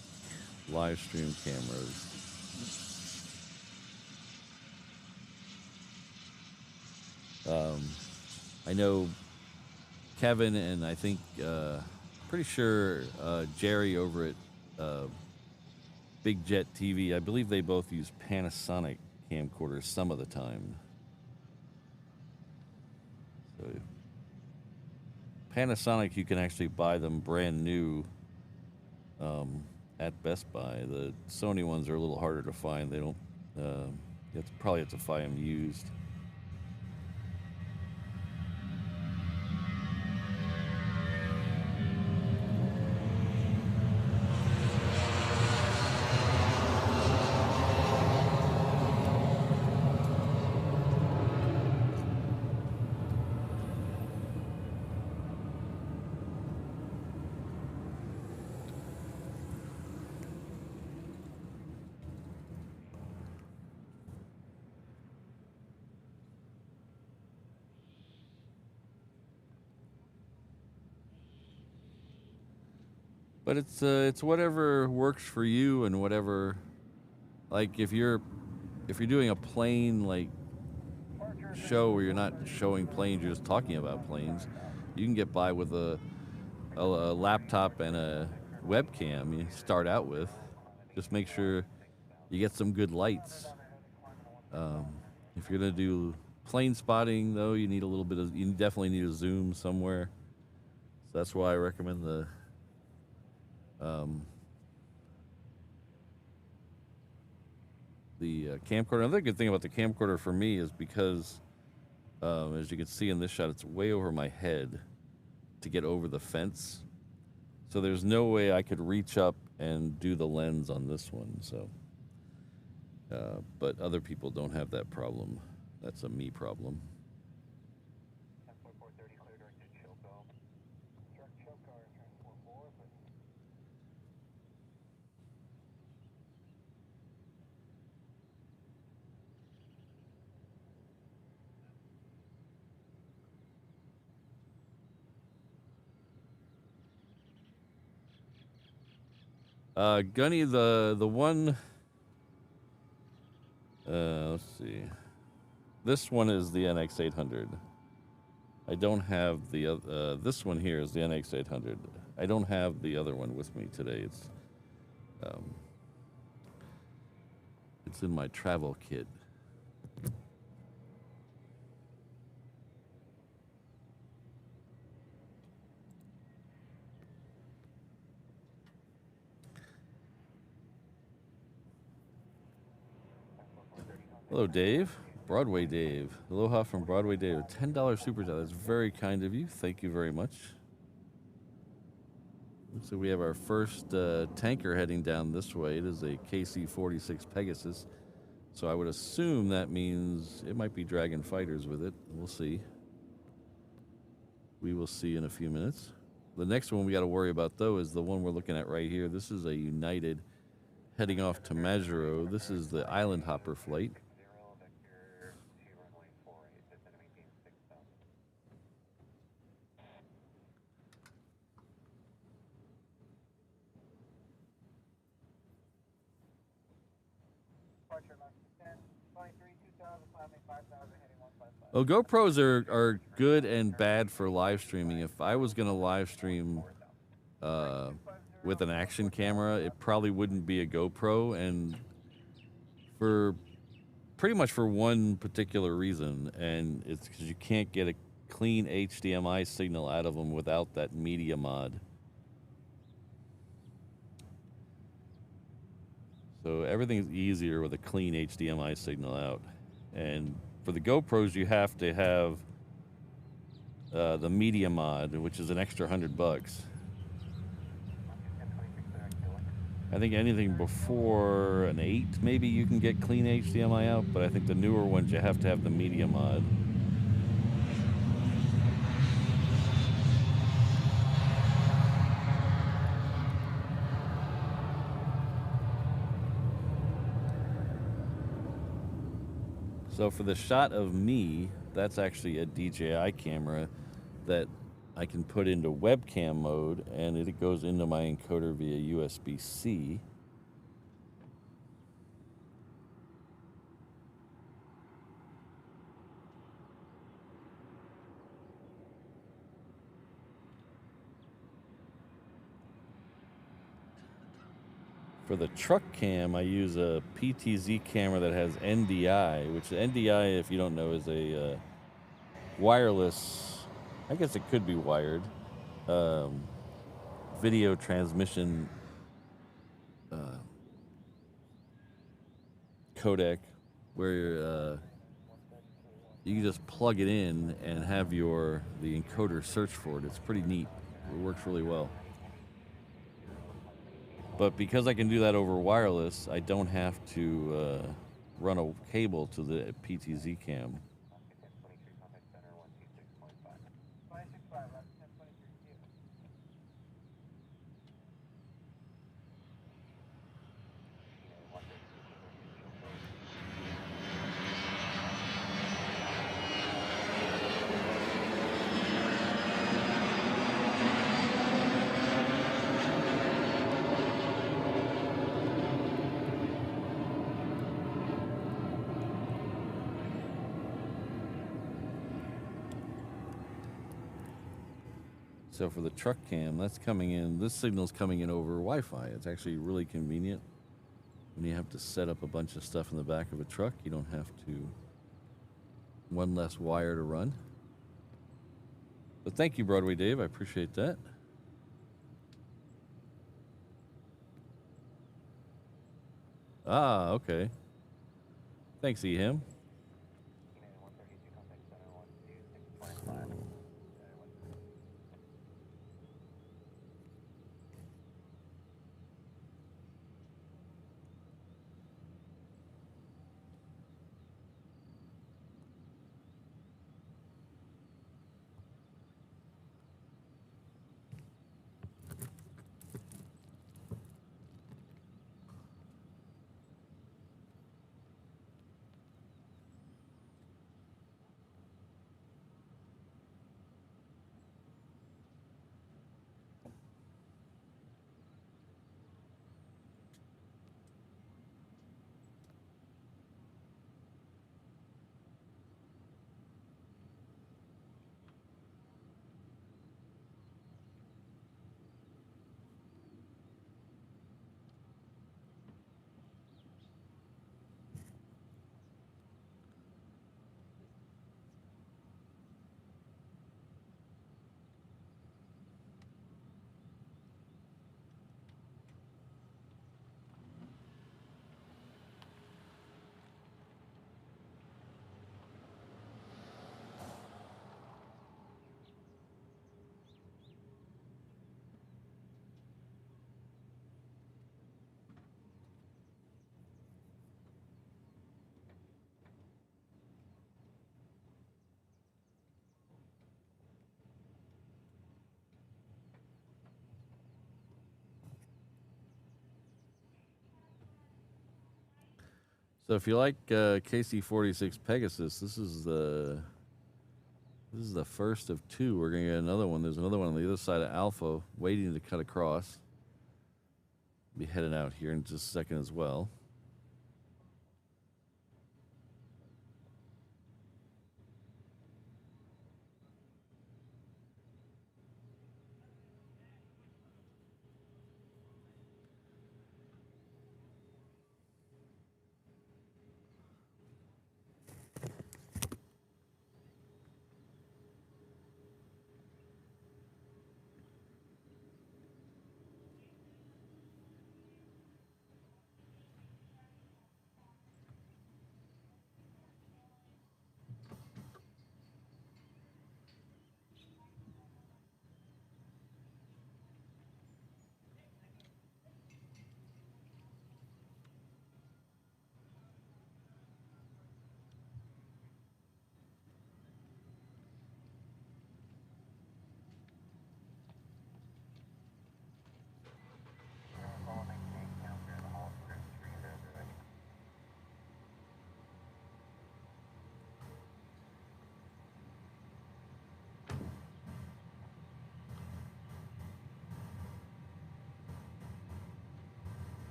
live stream cameras. I know Kevin and I think, pretty sure Jerry over at Big Jet TV, I believe they both use Panasonic camcorders some of the time. So Panasonic, you can actually buy them brand new at Best Buy. The Sony ones are a little harder to find. They don't, you probably have to buy them used. But it's whatever works for you, and whatever, like if you're doing a plane like show where you're not showing planes, you're just talking about planes, you can get by with a laptop and a webcam you start out with. Just make sure you get some good lights. If you're gonna do plane spotting though, you definitely need a zoom somewhere. So that's why I recommend the camcorder. Another good thing about the camcorder for me is because, as you can see in this shot, it's way over my head to get over the fence. So there's no way I could reach up and do the lens on this one. So, but other people don't have that problem. That's a me problem. Gunny, the one. Let's see. This one is the NX800. I don't have the this one here is the NX800. I don't have the other one with me today. It's in my travel kit. Hello, Dave. Broadway Dave. Aloha from Broadway Dave. $10 super chat. That's very kind of you. Thank you very much. Looks like we have our first tanker heading down this way. It is a KC-46 Pegasus. So I would assume that means it might be dragging fighters with it. We'll see. We will see in a few minutes. The next one we got to worry about, though, is the one we're looking at right here. This is a United heading off to Majuro. This is the Island Hopper flight. Well, GoPros are good and bad for live streaming. If I was going to live stream with an action camera, it probably wouldn't be a GoPro, and for pretty much for one particular reason, and it's because you can't get a clean HDMI signal out of them without that media mod. So everything's easier with a clean HDMI signal out. And for the GoPros, you have to have the media mod, which is an extra $100. I think anything before an 8, maybe you can get clean HDMI out, but I think the newer ones, you have to have the media mod. So for the shot of me, that's actually a DJI camera that I can put into webcam mode, and it goes into my encoder via USB-C. For the truck cam, I use a PTZ camera that has NDI, which NDI, if you don't know, is a wireless, I guess it could be wired, video transmission codec, where you can just plug it in and have the encoder search for it. It's pretty neat. It works really well. But because I can do that over wireless, I don't have to run a cable to the PTZ cam. So for the truck cam, that's coming in, this signal's coming in over Wi-Fi. It's actually really convenient. When you have to set up a bunch of stuff in the back of a truck, you don't have to, one less wire to run. But thank you, Broadway Dave, I appreciate that. Ah, okay. Thanks, Eham. So if you like KC-46 Pegasus, this is the first of two. We're gonna get another one. There's another one on the other side of Alpha, waiting to cut across. Be heading out here in just a second as well.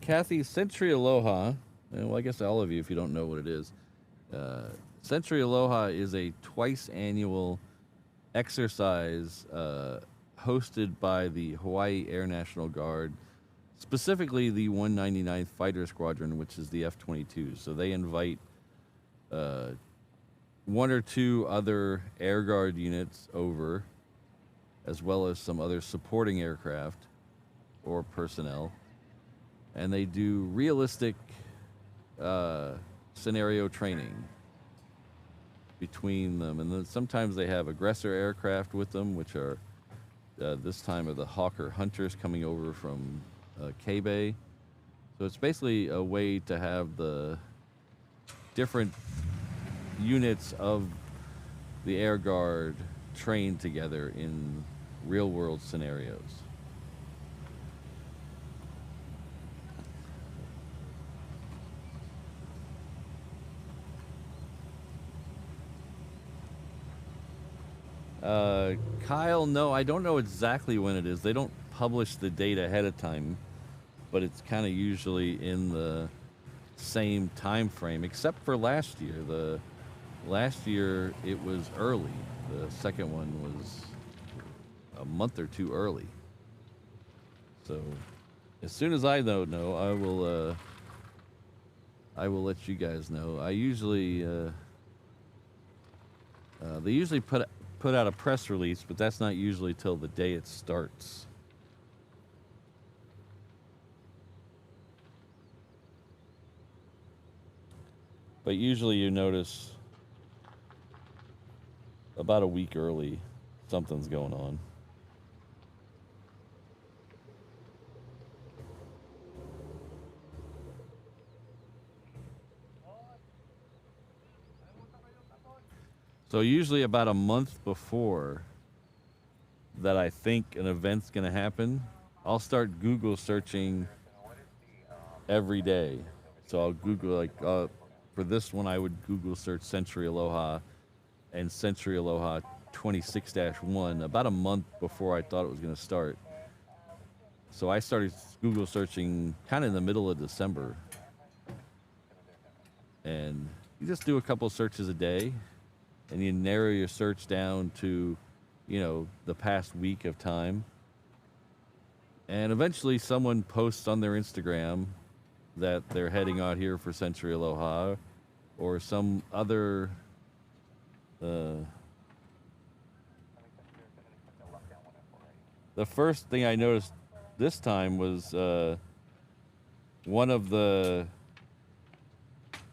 Kathy, Sentry Aloha, and well, I guess all of you, if you don't know what it is, Sentry Aloha is a twice annual exercise hosted by the Hawaii Air National Guard, specifically the 199th Fighter Squadron, which is the F-22. So they invite one or two other Air Guard units over, as well as some other supporting aircraft or personnel. And they do realistic scenario training between them. And then sometimes they have aggressor aircraft with them, which are this time are the Hawker Hunters coming over from K-Bay. So it's basically a way to have the different units of the Air Guard trained together in real-world scenarios. Kyle, no, I don't know exactly when it is. They don't publish the date ahead of time, but it's kind of usually in the same time frame, except for last year. Last year it was early. The second one was a month or two early. So as soon as I know, I will let you guys know. I usually they usually put out a press release, but that's not usually till the day it starts. But usually you notice about a week early something's going on. So usually about a month before that I think an event's going to happen, I'll start Google searching every day. So I'll Google, like, for this one, I would Google search Sentry Aloha and Sentry Aloha 26-1 about a month before I thought it was going to start. So I started Google searching kind of in the middle of December. And you just do a couple searches a day, and you narrow your search down to, you know, the past week of time. And eventually someone posts on their Instagram that they're heading out here for Sentry Aloha or some other the first thing I noticed this time was one of the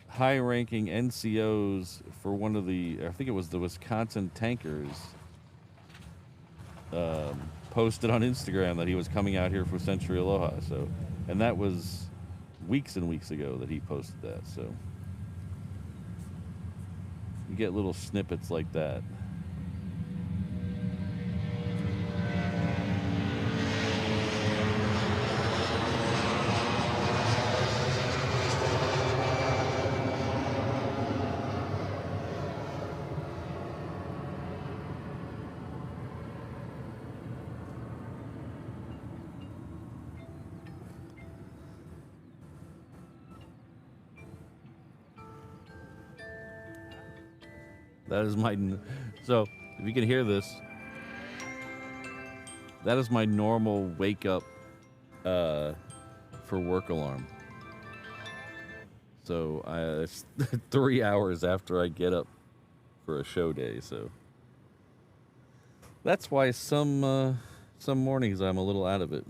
high-ranking NCOs for one of the, I think it was the Wisconsin tankers, posted on Instagram that he was coming out here for Sentry Aloha. So, and that was weeks and weeks ago that he posted that. So you get little snippets like that. That is my, so if you can hear this, that is my normal wake up for work alarm. So it's 3 hours after I get up for a show day. So that's why some mornings I'm a little out of it.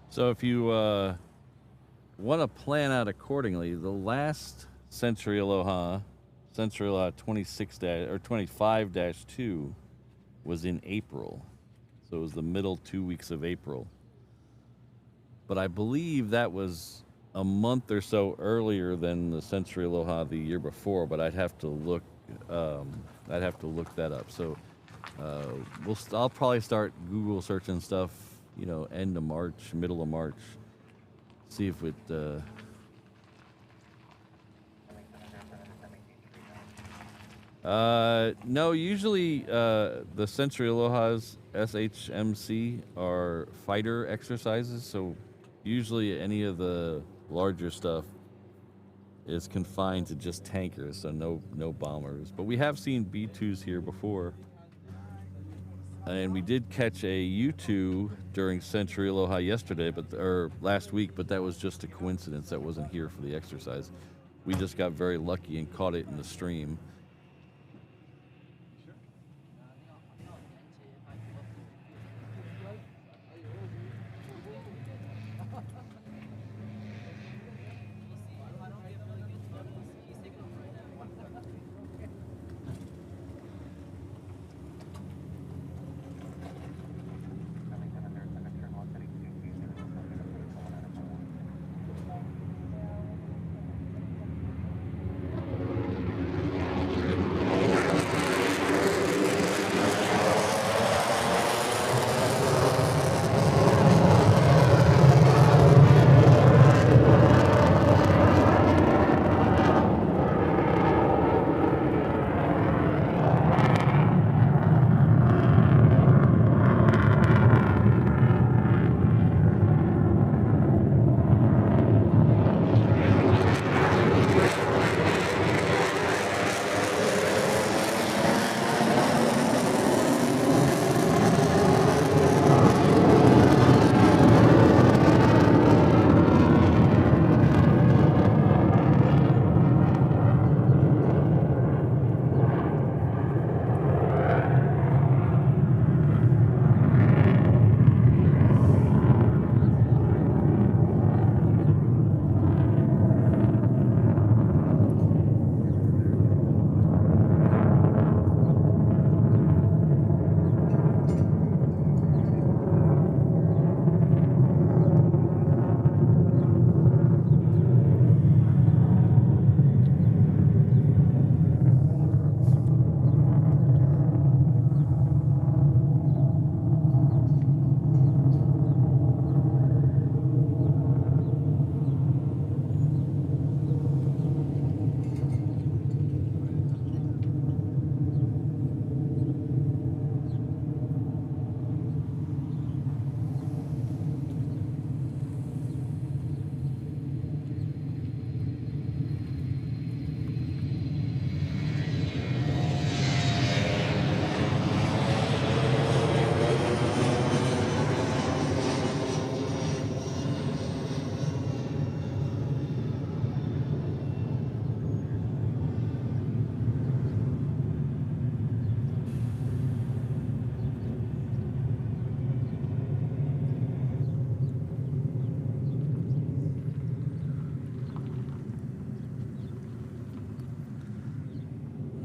So if you want to plan out accordingly, the last Sentry Aloha 26 or 25-2 was in April. So it was the middle 2 weeks of April. But I believe that was a month or so earlier than the Sentry Aloha the year before, but I'd have to look that up. So I'll probably start Google searching stuff, end of March, middle of March. See if it no, usually the Sentry Aloha's SHMC are fighter exercises, so usually any of the larger stuff is confined to just tankers, so no bombers. But we have seen B-2s here before. And we did catch a U-2 during Sentry Aloha yesterday, or last week, but that was just a coincidence. That wasn't here for the exercise. We just got very lucky and caught it in the stream.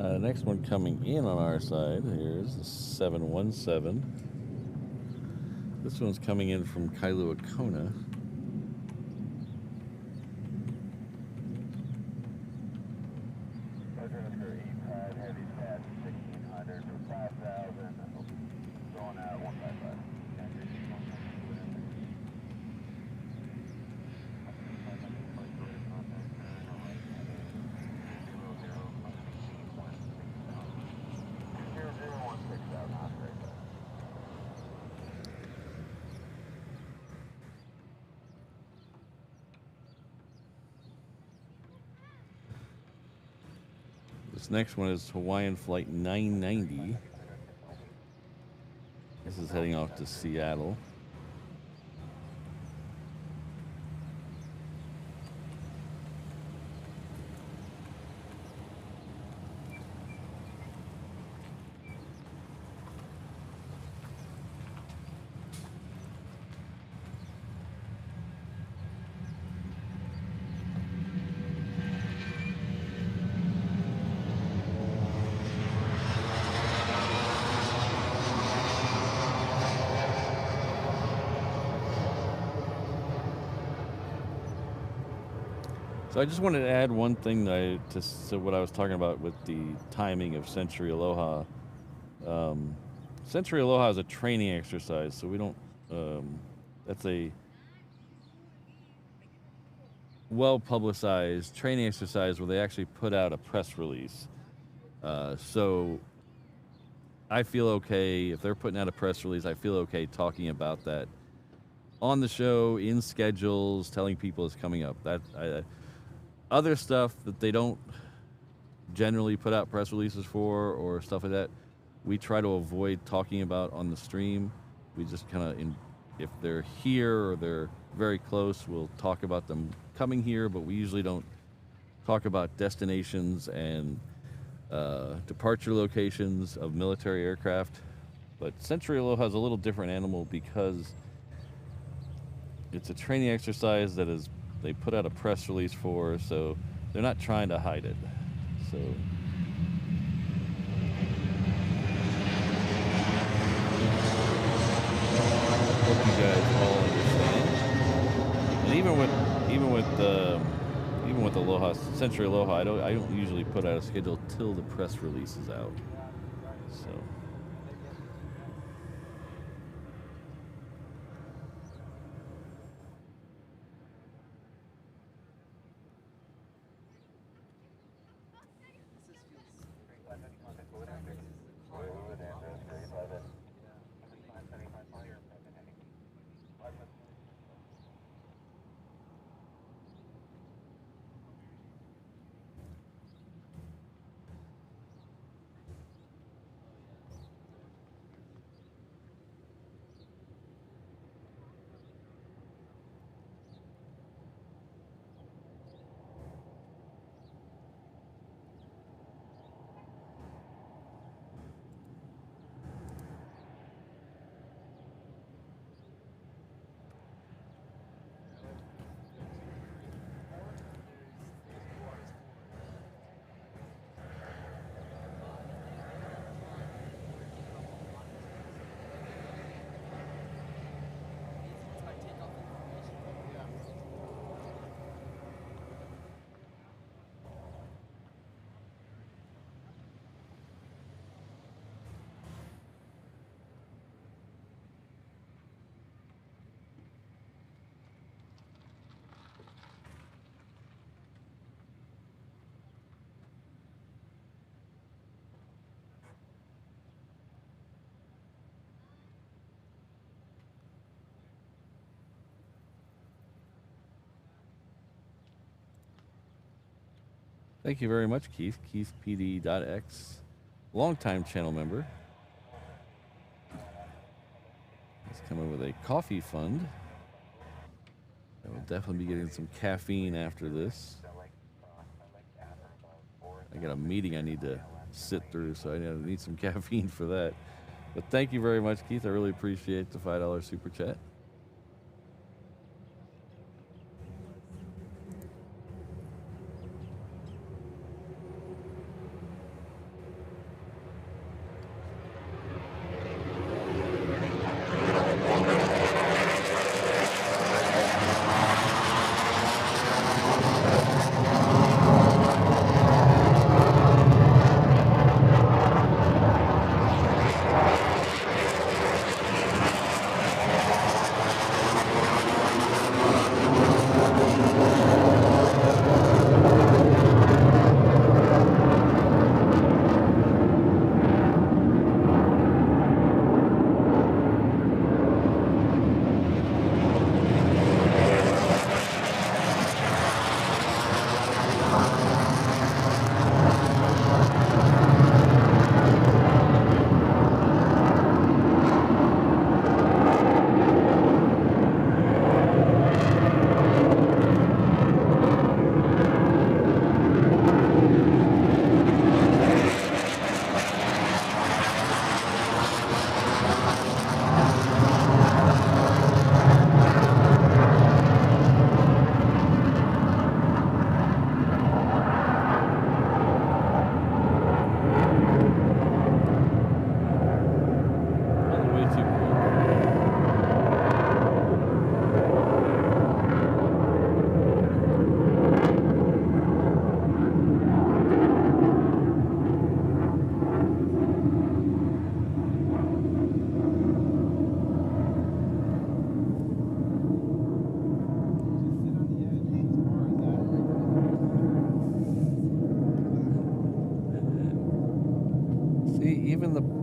The next one coming in on our side, here's the 717. This one's coming in from Kailua Kona. This next one is Hawaiian Flight 990. This is heading off to Seattle. So I just wanted to add one thing that to what I was talking about with the timing of Sentry Aloha. Sentry Aloha is a training exercise, so we don't. That's a well-publicized training exercise where they actually put out a press release. So I feel okay if they're putting out a press release. I feel okay talking about that on the show, in schedules, telling people it's coming up. Other stuff that they don't generally put out press releases for or stuff like that, we try to avoid talking about on the stream. We just kind of, if they're here or they're very close, we'll talk about them coming here, but we usually don't talk about destinations and departure locations of military aircraft. But Sentry Aloha is a little different animal because it's a training exercise that is they put out a press release for, so they're not trying to hide it. So hope you guys all understand. And even with Aloha, Sentry Aloha, I don't usually put out a schedule till the press release is out. So. Thank you very much, Keith. KeithPD.x, longtime channel member. He's coming with a coffee fund. I will definitely be getting some caffeine after this. I got a meeting I need to sit through, so I need some caffeine for that. But thank you very much, Keith. I really appreciate the $5 super chat.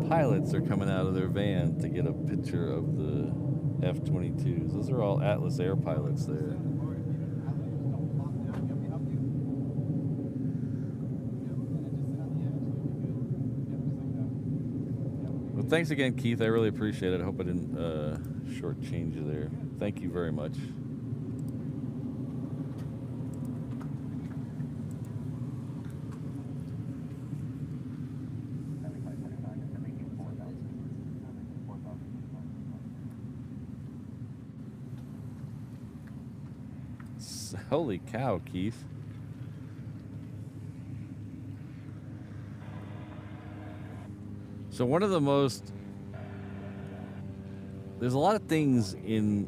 pilots are coming out of their van to get a picture of the F-22s. Those are all Atlas Air pilots there. Well, thanks again, Keith. I really appreciate it. I hope I didn't shortchange you there. Thank you very much. Holy cow, Keith. So one of the most, there's a lot of things in,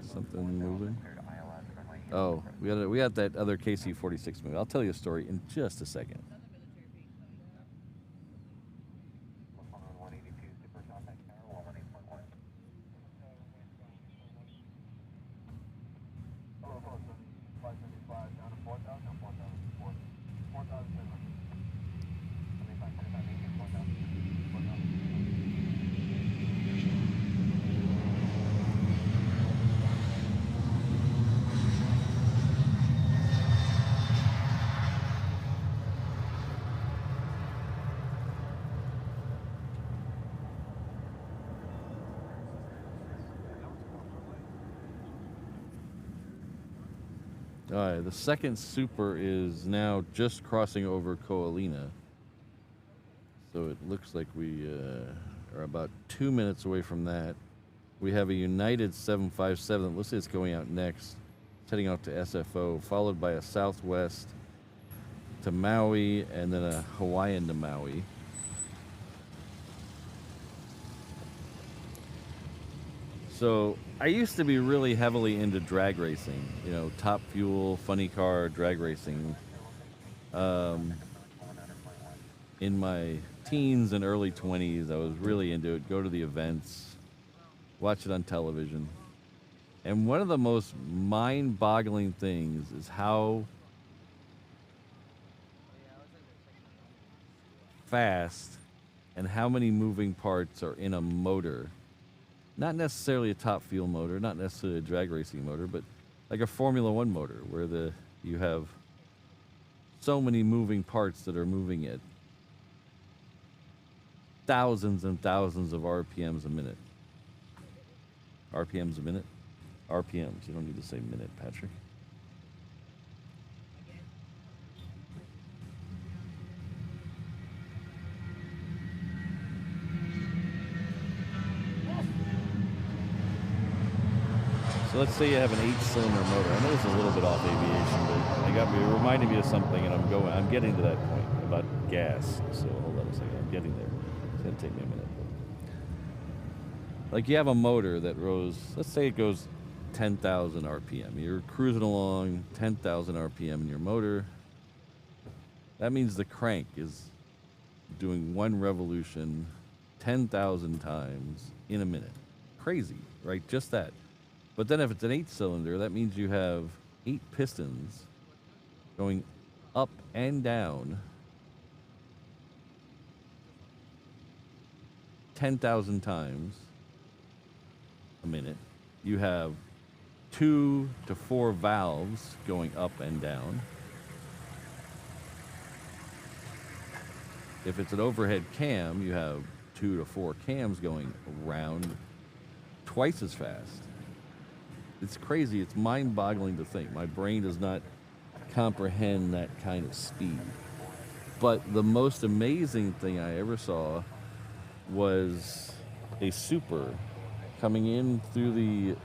something moving. Oh, we got that other KC-46 movie. I'll tell you a story in just a second. All right, the second Super is now just crossing over Koalina. So it looks like we are about 2 minutes away from that. We have a United 757 that looks like it's going out next. It's heading out to SFO, followed by a Southwest to Maui, and then a Hawaiian to Maui. So I used to be really heavily into drag racing, you know, Top Fuel, funny car, drag racing. In my teens and early 20s, I was really into it. Go to the events, watch it on television. And one of the most mind-boggling things is how fast and how many moving parts are in a motor. Not necessarily a Top Fuel motor, not necessarily a drag racing motor, but like a Formula One motor where you have so many moving parts that are moving at thousands and thousands of RPMs a minute. RPMs a minute? RPMs. You don't need to say minute, Patrick. So let's say you have an 8-cylinder motor. I know it's a little bit off aviation, but it reminded me of something, and I'm getting to that point about gas. So hold on a second. I'm getting there. It's gonna take me a minute. Like you have a motor that goes, let's say it goes 10,000 RPM. You're cruising along 10,000 RPM in your motor. That means the crank is doing one revolution 10,000 times in a minute. Crazy, right? Just that. But then if it's an 8-cylinder, that means you have 8 pistons going up and down 10,000 times a minute. You have 2 to 4 valves going up and down. If it's an overhead cam, you have 2 to 4 cams going around twice as fast. It's crazy. It's mind-boggling to think. My brain does not comprehend that kind of speed. But the most amazing thing I ever saw was a Super coming in through the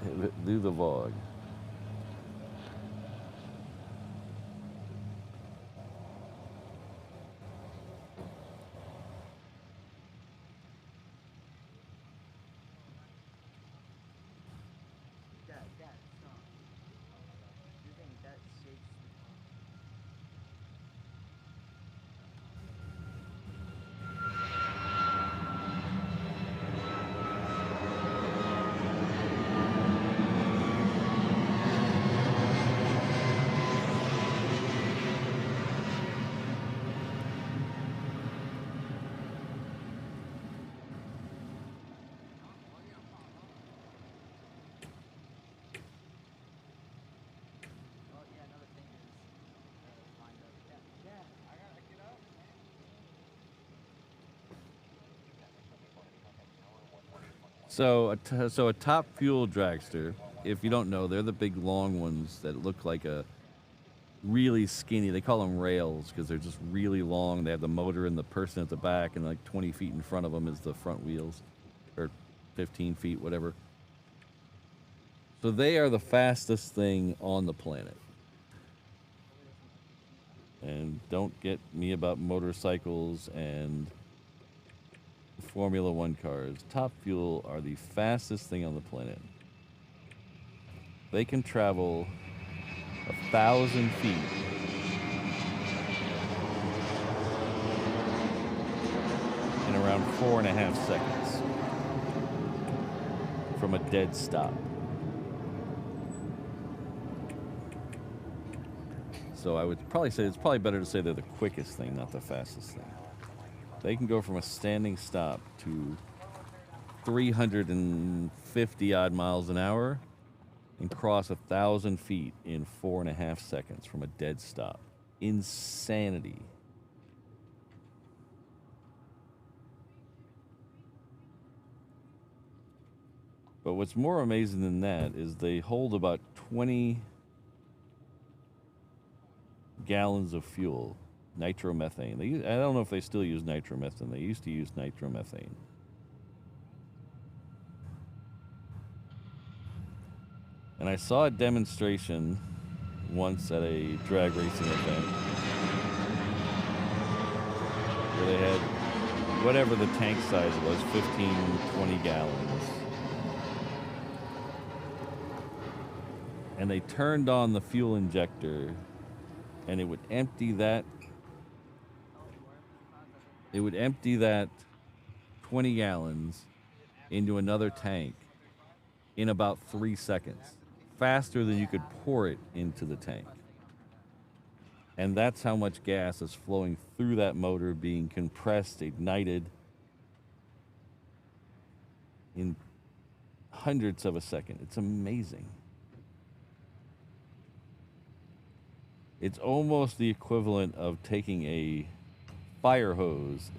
VOG. So a top fuel dragster, if you don't know, they're the big long ones that look like a really skinny. They call them rails because they're just really long. They have the motor and the person at the back, and like 20 feet in front of them is the front wheels, or 15 feet, whatever. So they are the fastest thing on the planet. And don't get me about motorcycles and Formula One cars. Top Fuel are the fastest thing on the planet. They can travel 1,000 feet in around 4.5 seconds from a dead stop. So I would probably say it's probably better to say they're the quickest thing, not the fastest thing. They can go from a standing stop to 350 odd miles an hour and cross 1,000 feet in 4.5 seconds from a dead stop. Insanity. But what's more amazing than that is they hold about 20 gallons of fuel, nitromethane. I don't know if they still use nitromethane. They used to use nitromethane. And I saw a demonstration once at a drag racing event where they had whatever the tank size was, 15, 20 gallons. And they turned on the fuel injector and it would empty that 20 gallons into another tank in about 3 seconds, faster than you could pour it into the tank. And that's how much gas is flowing through that motor, being compressed, ignited in hundredths of a second. It's amazing. It's almost the equivalent of taking a fire hose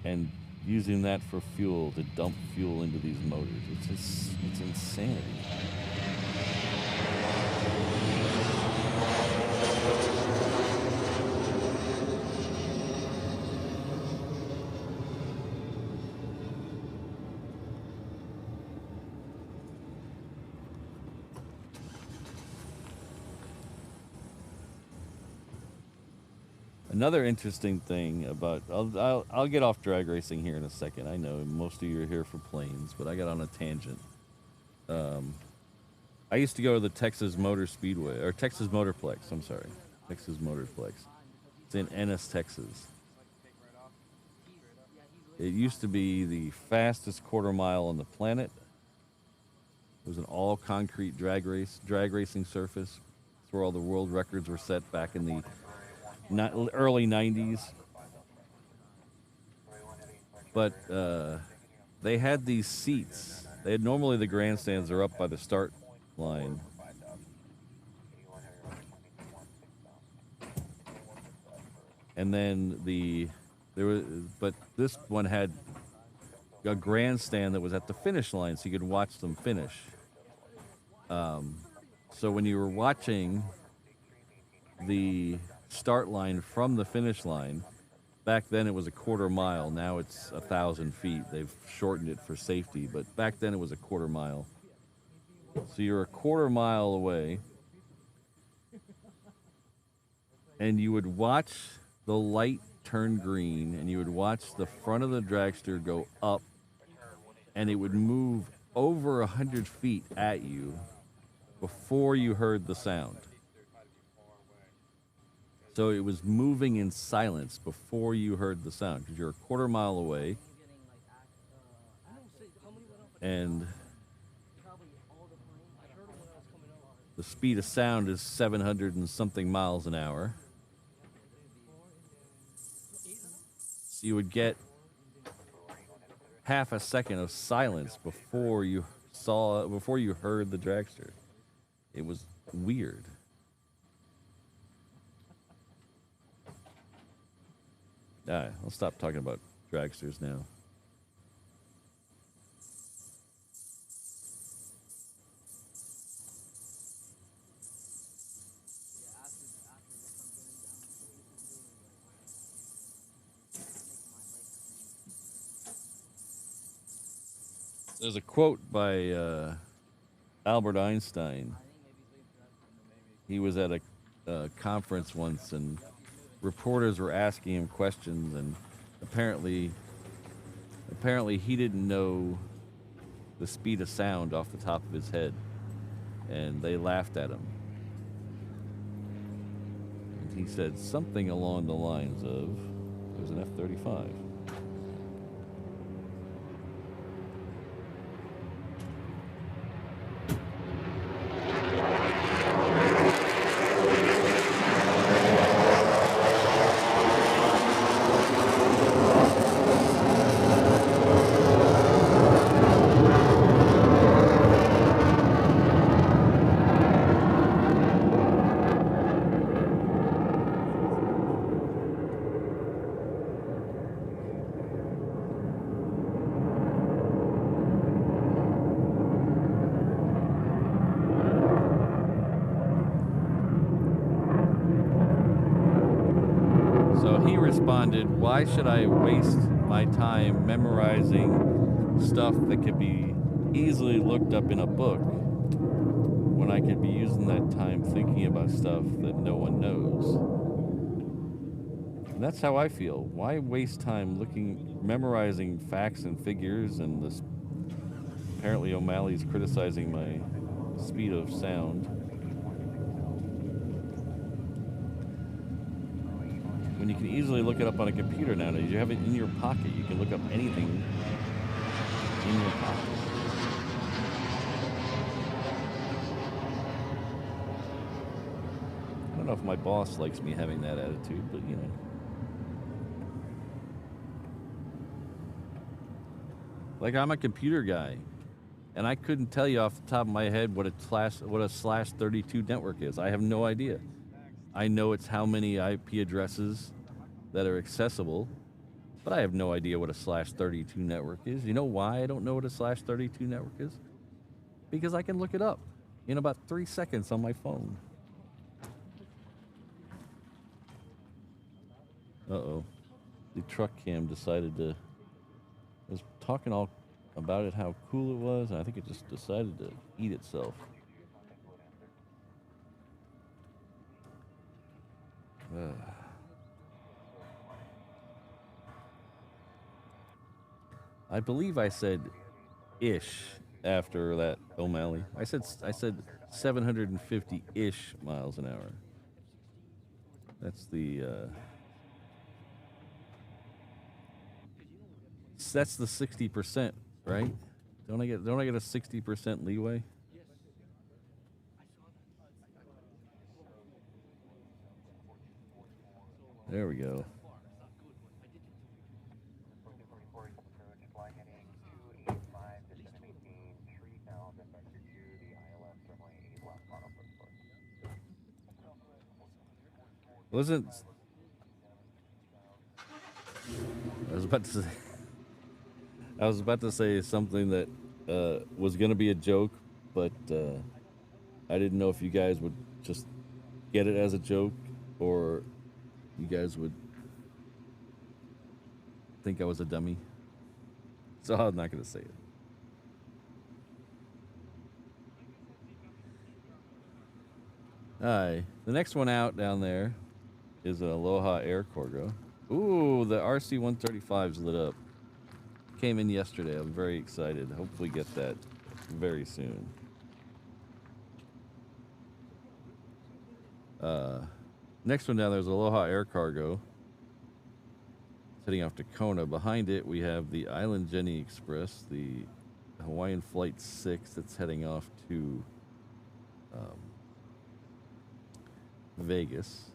and using that for fuel to dump fuel into these motors. It's insanity. Another interesting thing about I'll get off drag racing here in a second. I know most of you are here for planes, but I got on a tangent. I used to go to the Texas Motor Speedway, or Texas Motorplex. I'm sorry, Texas Motorplex. It's in Ennis, Texas. It used to be the fastest quarter mile on the planet. It was an all concrete drag racing surface. It's where all the world records were set back in the early 90s. But they had these seats. Normally the grandstands are up by the start line. And then but this one had a grandstand that was at the finish line, so you could watch them finish. So when you were watching the start line from the finish line, back then it was a quarter mile. Now it's 1,000 feet. They've shortened it for safety, but back then it was a quarter mile. So you're a quarter mile away, and you would watch the light turn green, and you would watch the front of the dragster go up, and it would move over 100 feet at you before you heard the sound. So it was moving in silence before you heard the sound, because you're a quarter mile away, and the speed of sound is 700 and something miles an hour. So you would get half a second of silence before you heard the dragster. It was weird. All right, I'll stop talking about dragsters now. There's a quote by Albert Einstein. He was at a conference once, and reporters were asking him questions, and apparently he didn't know the speed of sound off the top of his head, and they laughed at him. And he said something along the lines of, it was an F-35. Why should I waste my time memorizing stuff that could be easily looked up in a book when I could be using that time thinking about stuff that no one knows? And that's how I feel. Why waste time memorizing facts and figures? And this, apparently O'Malley's criticizing my speed of sound. When you can easily look it up on a computer nowadays, you have it in your pocket. You can look up anything in your pocket. I don't know if my boss likes me having that attitude, but you know. Like, I'm a computer guy, and I couldn't tell you off the top of my head what a /32 network is. I have no idea. I know it's how many IP addresses that are accessible, but I have no idea what a /32 network is. You know why I don't know what a /32 network is? Because I can look it up in about 3 seconds on my phone. Uh-oh. The truck cam decided to... I was talking all about it, how cool it was, and I think it just decided to eat itself. I believe I said ish after that, O'Malley. I said 750-ish miles an hour. That's the 60%, right? Don't I get a 60% leeway? There we go. Wasn't... I was about to say something that was going to be a joke, but I didn't know if you guys would just get it as a joke, or you guys would think I was a dummy. So I'm not going to say it. Alright, the next one out down there is an Aloha Air Cargo. Ooh, the RC-135's lit up. Came in yesterday. I'm very excited. Hopefully get that very soon. Next one down there is Aloha Air Cargo. It's heading off to Kona. Behind it, we have the Island Jenny Express, the Hawaiian Flight 6 that's heading off to Vegas.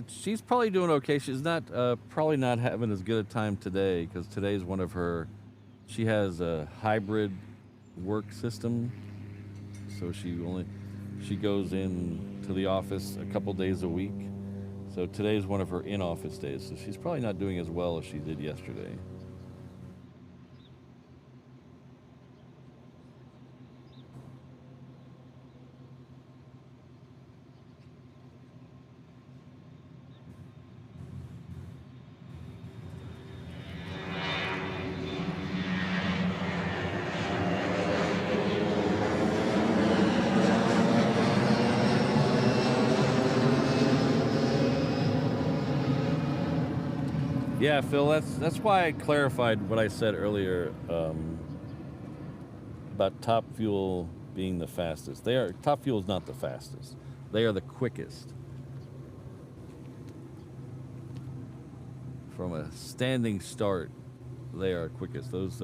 She's probably doing okay. She's not probably not having as good a time today, because today's one of her... She has a hybrid work system, so she goes in to the office a couple days a week, So today's one of her in-office days, so she's probably not doing as well as she did yesterday. Yeah, Phil, that's why I clarified what I said earlier about Top Fuel being the fastest. Top Fuel is not the fastest. They are the quickest. From a standing start, they are quickest. Those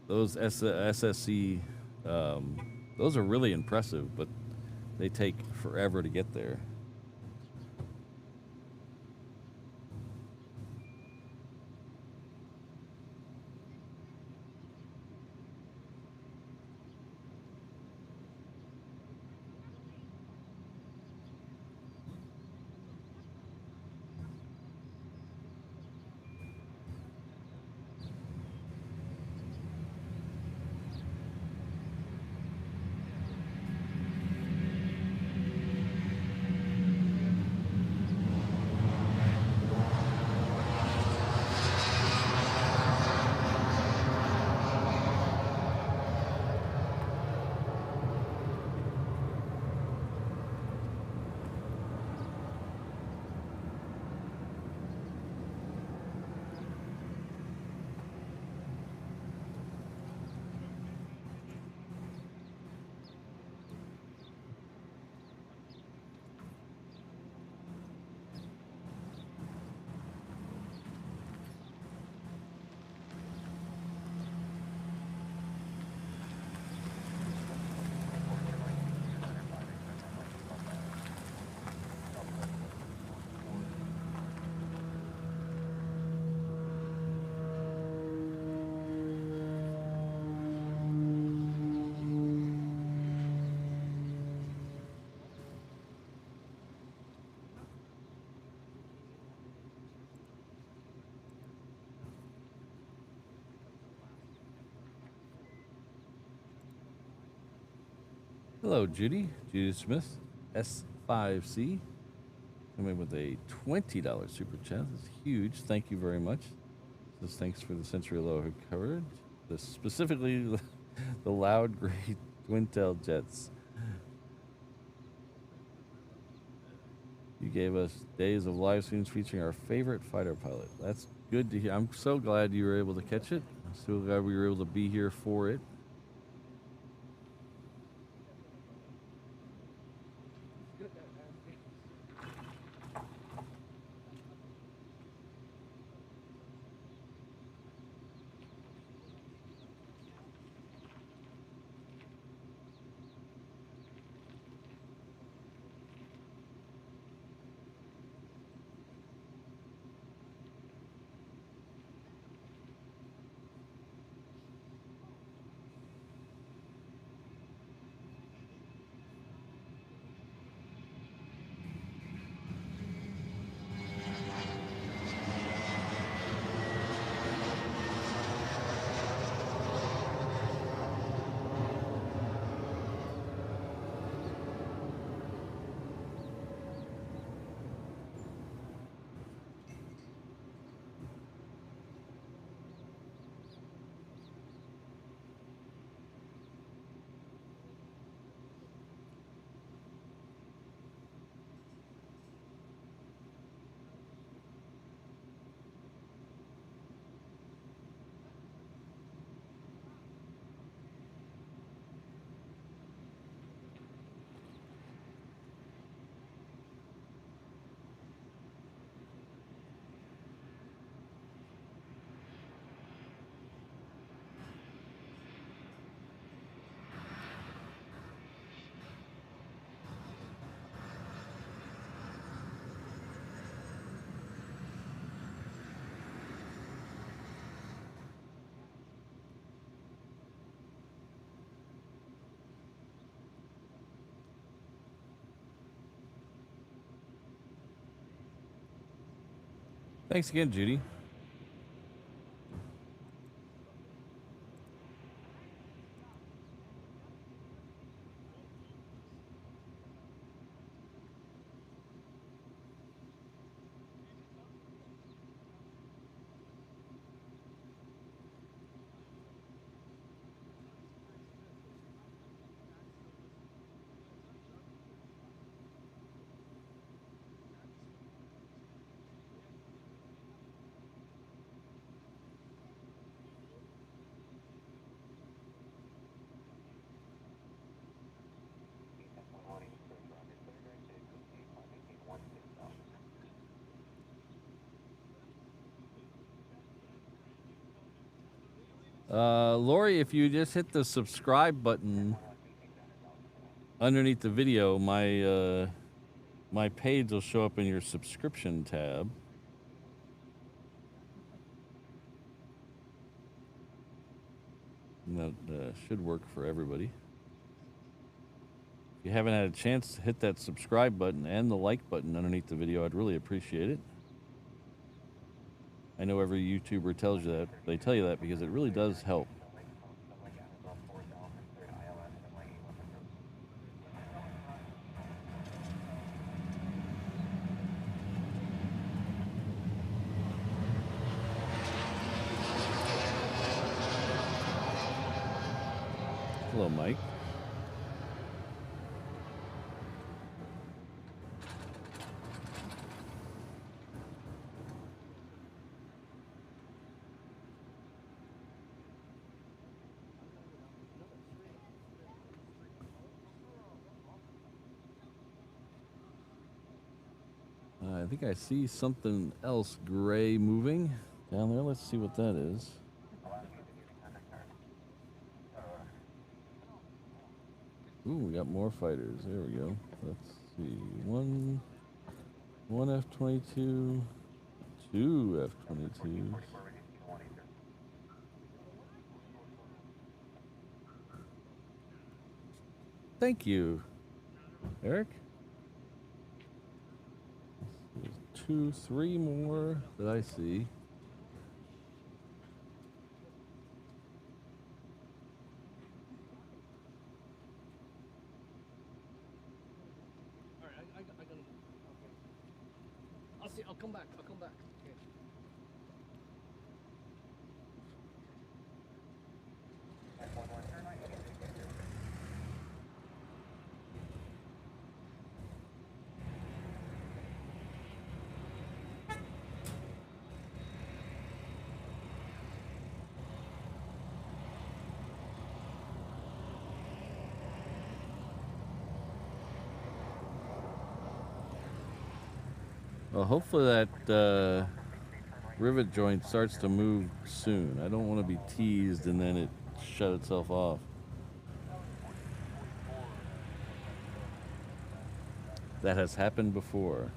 SSC, those are really impressive, but they take forever to get there. Hello, Judy. Judy Smith, S5C, coming with a $20 super chat. That's huge. Thank you very much. Says thanks for the Sentry Aloha coverage. Specifically, the loud, great twin-tail jets. You gave us days of live streams featuring our favorite fighter pilot. That's good to hear. I'm so glad you were able to catch it. I'm so glad we were able to be here for it. Thanks again, Judy. Lori, if you just hit the subscribe button underneath the video, my page will show up in your subscription tab. And that should work for everybody. If you haven't had a chance to hit that subscribe button and the like button underneath the video, I'd really appreciate it. I know every YouTuber tells you that. They tell you that because it really does help. Hello, Mike. I think I see something else gray moving down there. Let's see what that is. Ooh, we got more fighters. There we go. Let's see. One F-22, two F-22s. Thank you, Eric. There's 2, 3 more that I see. I'll come back. I'll come back. Okay. Well, hopefully that rivet joint starts to move soon. I don't want to be teased and then it shut itself off. That has happened before.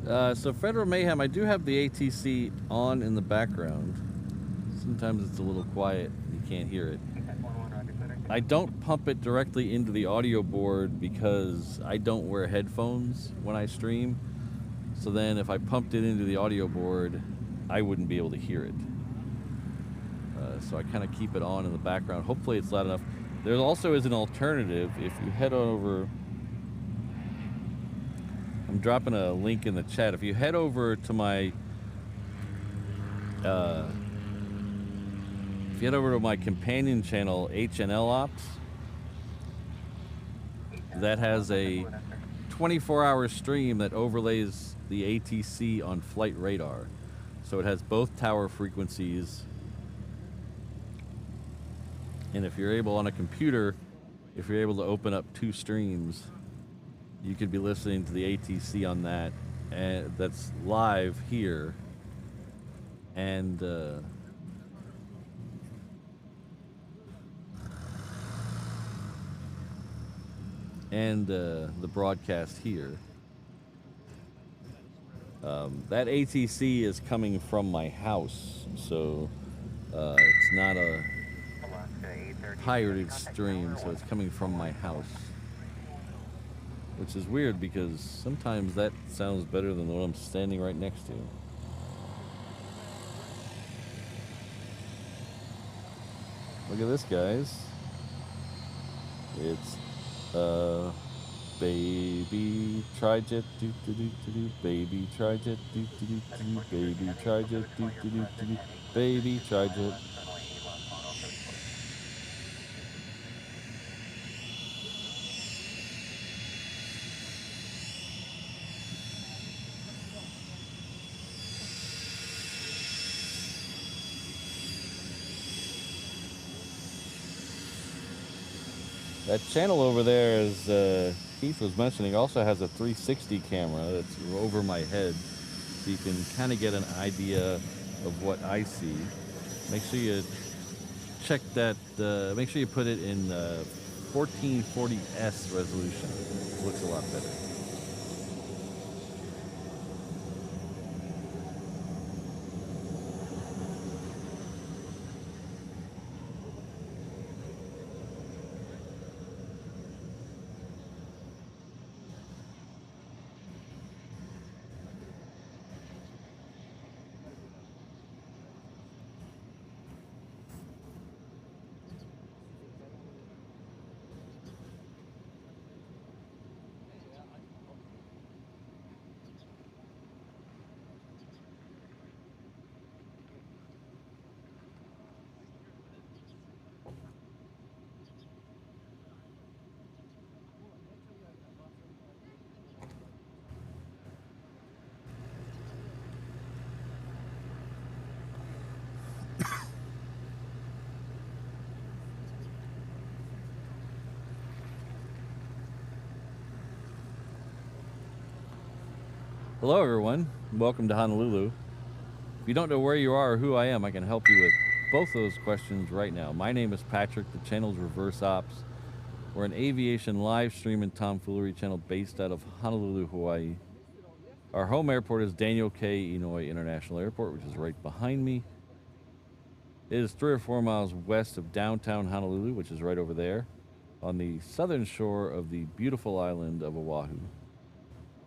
So Federal Mayhem, I do have the ATC on in the background. Sometimes it's a little quiet, you can't hear it. I don't pump it directly into the audio board because I don't wear headphones when I stream. So then if I pumped it into the audio board, I wouldn't be able to hear it. So I kind of keep it on in the background. Hopefully it's loud enough. There also is an alternative. If you head over, I'm dropping a link in the chat. If you head over to my companion channel, HNL Ops, that has a 24-hour stream that overlays the ATC on flight radar. So it has both tower frequencies. And if you're able on a computer, if you're able to open up 2 streams, you could be listening to the ATC on that, and that's live here. And the broadcast here. That ATC is coming from my house, so it's not a pirated stream, so it's coming from my house. Which is weird because sometimes that sounds better than the one I'm standing right next to. Look at this, guys. It's baby trijet doo doo doo doo, baby trijet doo doo doo doo, baby trijet doo doo doo doo, baby trijet. That channel over there, as Keith was mentioning, also has a 360 camera that's over my head, so you can kind of get an idea of what I see. Make sure you check that, make sure you put it in 1440s resolution. It looks a lot better. Hello everyone, welcome to Honolulu. If you don't know where you are or who I am, I can help you with both those questions right now. My name is Patrick, the channel's Reverse Ops. We're an aviation live stream and tomfoolery channel based out of Honolulu, Hawaii. Our home airport is Daniel K. Inouye International Airport, which is right behind me. It is 3 or 4 miles west of downtown Honolulu, which is right over there, on the southern shore of the beautiful island of Oahu,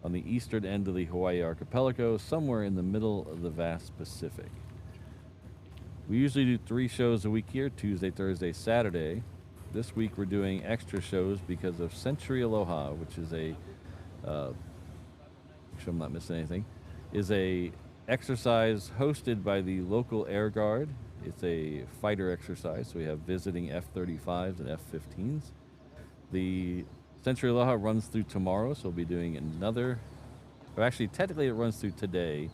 on the eastern end of the Hawaii archipelago, somewhere in the middle of the vast Pacific. We usually do 3 shows a week here, Tuesday, Thursday, Saturday. This week we're doing extra shows because of Sentry Aloha, which is a, make sure I'm not missing anything, is a exercise hosted by the local Air Guard. It's a fighter exercise, so we have visiting F-35s and F-15s. The Sentry Aloha runs through tomorrow, so we'll be doing another, or actually technically it runs through today.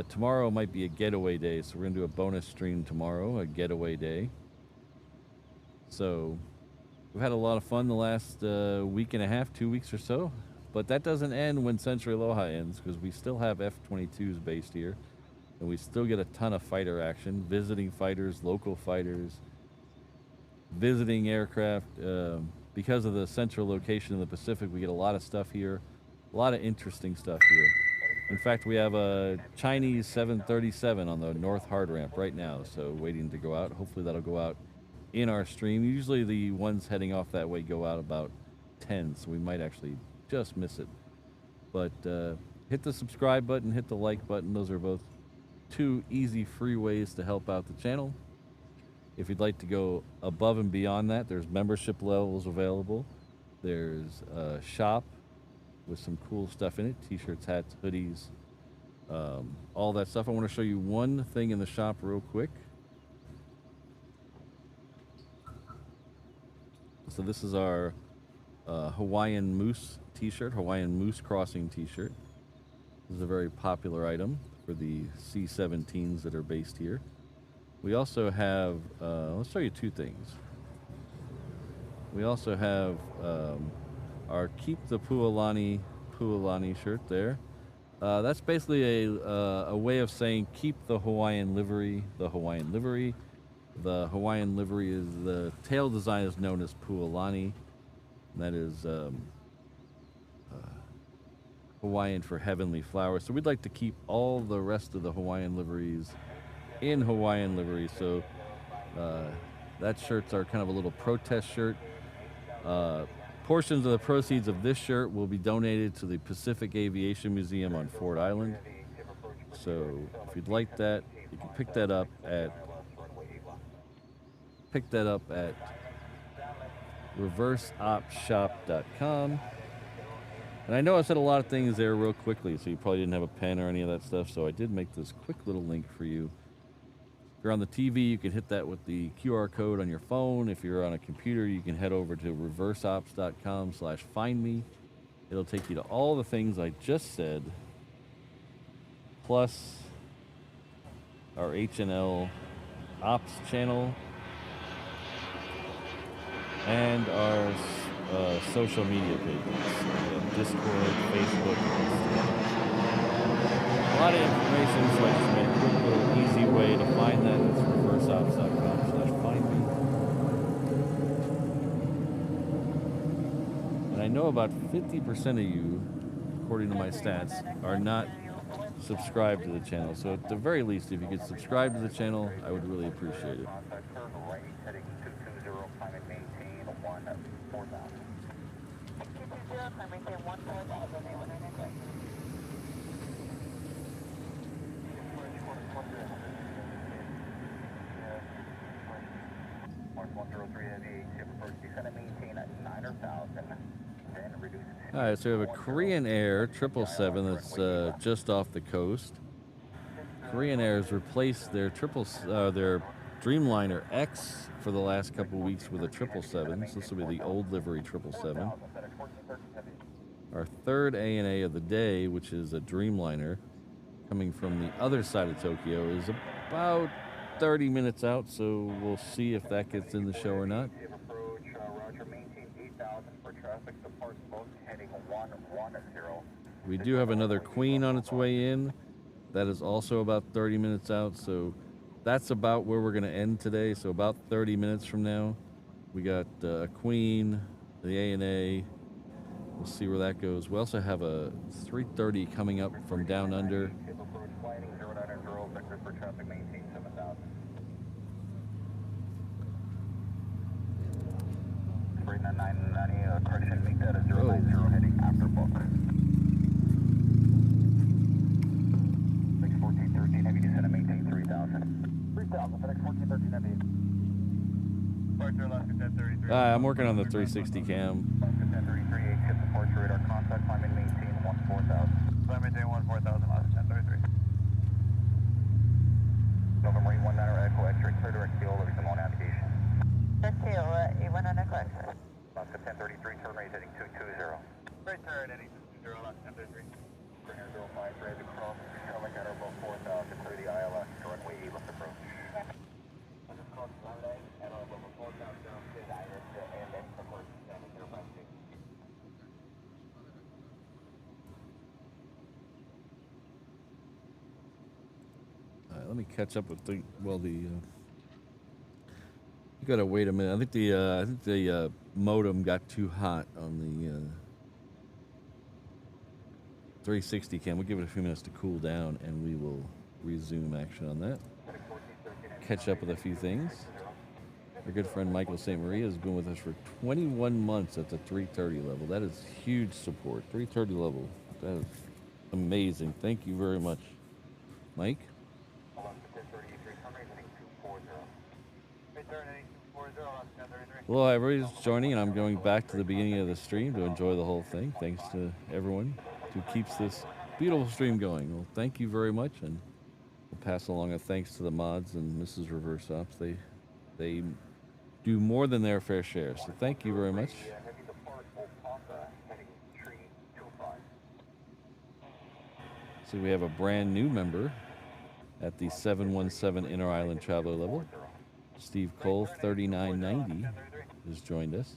Tomorrow might be a getaway day, so we're going to do a bonus stream tomorrow, a getaway day. So we've had a lot of fun the last week and a half, 2 weeks or so, but that doesn't end when Sentry Aloha ends, because we still have F-22s based here, and we still get a ton of fighter action, visiting fighters, local fighters, visiting aircraft. Because of the central location in the Pacific, we get a lot of stuff here, a lot of interesting stuff here. In fact, we have a Chinese 737 on the north hard ramp right now, so waiting to go out. Hopefully that'll go out in our stream. Usually the ones heading off that way go out about 10, so we might actually just miss it. But hit the subscribe button, hit the like button. Those are both two easy, free ways to help out the channel. If you'd like to go above and beyond that, there's membership levels available. There's a shop with some cool stuff in it, t-shirts, hats, hoodies, all that stuff. I want to show you one thing in the shop real quick. So this is our Hawaiian Moose t-shirt, Hawaiian Moose Crossing t-shirt. This is a very popular item for the C-17s that are based here. We also have, let's show you two things. We also have our Keep the Pualani shirt there. That's basically a way of saying keep the Hawaiian livery, the Hawaiian livery. The Hawaiian livery is, the tail design is known as Pualani. That is Hawaiian for heavenly flower. So we'd like to keep all the rest of the Hawaiian liveries in Hawaiian livery. So that shirts are kind of a little protest shirt. Portions of the proceeds of this shirt will be donated to the Pacific Aviation Museum on Ford Island. So if you'd like that, you can pick that up at reverseopshop.com. And I know I said a lot of things there real quickly, so you probably didn't have a pen or any of that stuff, so I did make this quick little link for you. If you're on the TV, you can hit that with the QR code on your phone. If you're on a computer, you can head over to reverseops.com/findme. It'll take you to all the things I just said, plus our H&L Ops channel and our social media pages, Discord, Facebook. A lot of information, so I just made a quick little easy way to find that. It's reverseops.com/findme. And I know about 50% of you, according to my stats, are not subscribed to the channel. So at the very least, if you could subscribe to the channel, I would really appreciate it. All right, so we have a Korean Air 777 that's just off the coast. Korean Air has replaced their Dreamliner X for the last couple of weeks with a 777. So this will be the old livery 777. Our third ANA of the day, which is a Dreamliner, coming from the other side of Tokyo, is about 30 minutes out, so we'll see if that gets in the show or not. We do have another Queen on its way in. That is also about 30 minutes out, so that's about where we're going to end today. So about 30 minutes from now, we got a Queen, the ANA. We'll see where that goes. We also have a 330 coming up from down under. I'm working on the 360 cam. November 19 Echo X-ray, clear direct field, there's some on navigation. Alaska 1033, turn right heading 220. Right turn heading 220, Alaska 1033. Springer 05, drive across, traveling at about 4,000, clear the ILS, runway 8 left approach. Let me catch up with the you gotta wait a minute. I think the modem got too hot on the 360 cam. We'll give it a few minutes to cool down, and we will resume action on that. Catch up with a few things. Our good friend Michael St. Maria has been with us for 21 months at the 330 level. That is huge support. 330 level. That is amazing. Thank you very much, Mike. Well, everybody's joining, and I'm going back to the beginning of the stream to enjoy the whole thing. Thanks to everyone who keeps this beautiful stream going. Well, thank you very much, and we'll pass along a thanks to the mods and Mrs. Reverse Ops. They do more than their fair share, so thank you very much. So we have a brand new member at the 717 Inner Island Traveler level. Steve Cole, 3990, has joined us.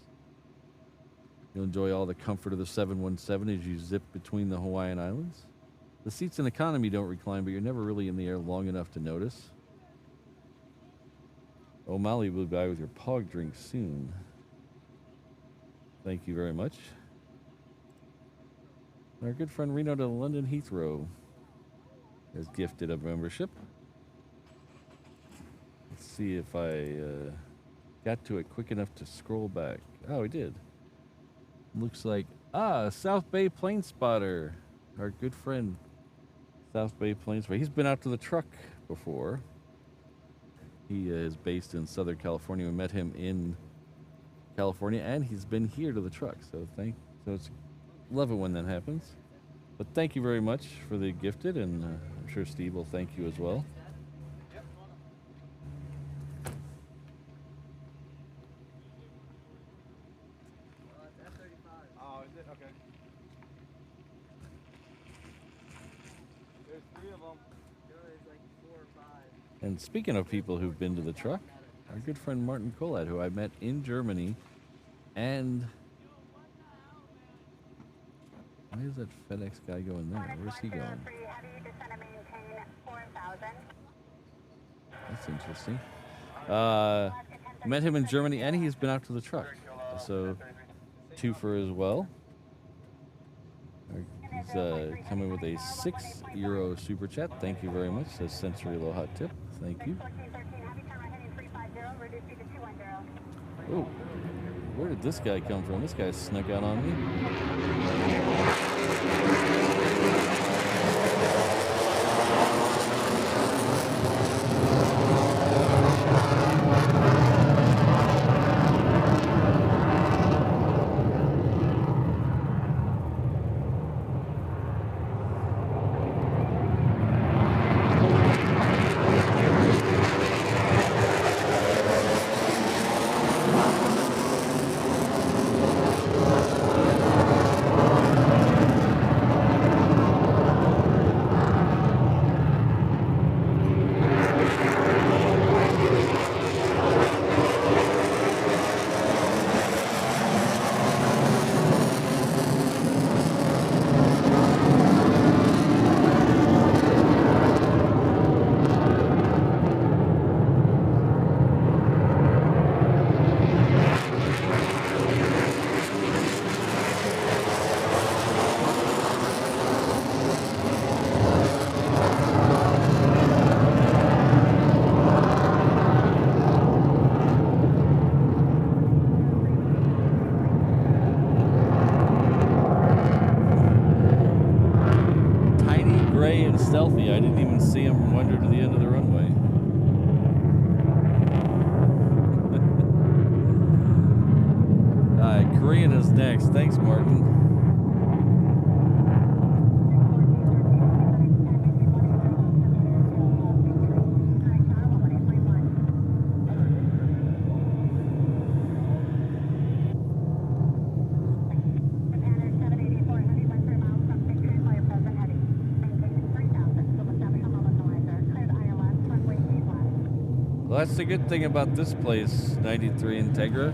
You'll enjoy all the comfort of the 717 as you zip between the Hawaiian Islands. The seats in economy don't recline, but you're never really in the air long enough to notice. O'Malley will be by with your pog drink soon. Thank you very much. Our good friend Reno to London Heathrow has gifted a membership. Let's see if I got to it quick enough to scroll back. Oh, we did. Looks like, South Bay Plane Spotter. Our good friend, South Bay Plane Spotter. He's been out to the truck before. He is based in Southern California. We met him in California, and he's been here to the truck. So it's love it when that happens. But thank you very much for the gifted, and I'm sure Steve will thank you as well. Oh, is it? Okay. There's 3 of them. There's like 4 or 5. And speaking of people who've been to the truck, our good friend Martin Colad, who I met in Germany, and why is that FedEx guy going there? Where's he going? That's interesting. Met him in Germany, and he's been out to the truck. So, twofer as well. He's coming with a €6 super chat. Thank you very much. Says Sentry Aloha tip. Thank you. Oh, where did this guy come from? This guy snuck out on me. Stealthy. I didn't even see him wander to the end of the runway. Korean is next. Thanks, Martin. Well, that's the good thing about this place, 93 Integra.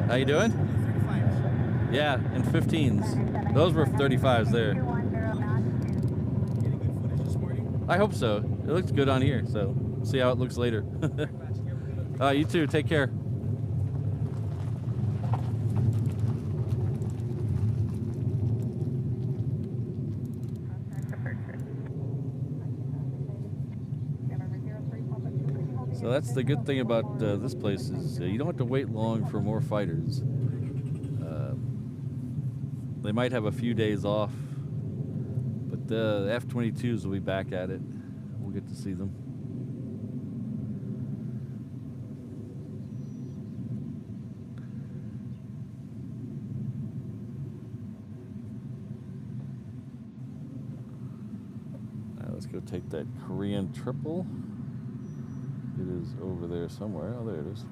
How you doing? 35s. Yeah, and 15s. Those were 35s there. Getting good footage this morning? I hope so. It looks good on here, so we'll see how it looks later. You too. Take care. So that's the good thing about this place is you don't have to wait long for more fighters. They might have a few days off, but the F-22s will be back at it. We'll get to see them. Let's go take that Korean triple. It is over there somewhere. Oh, there it is.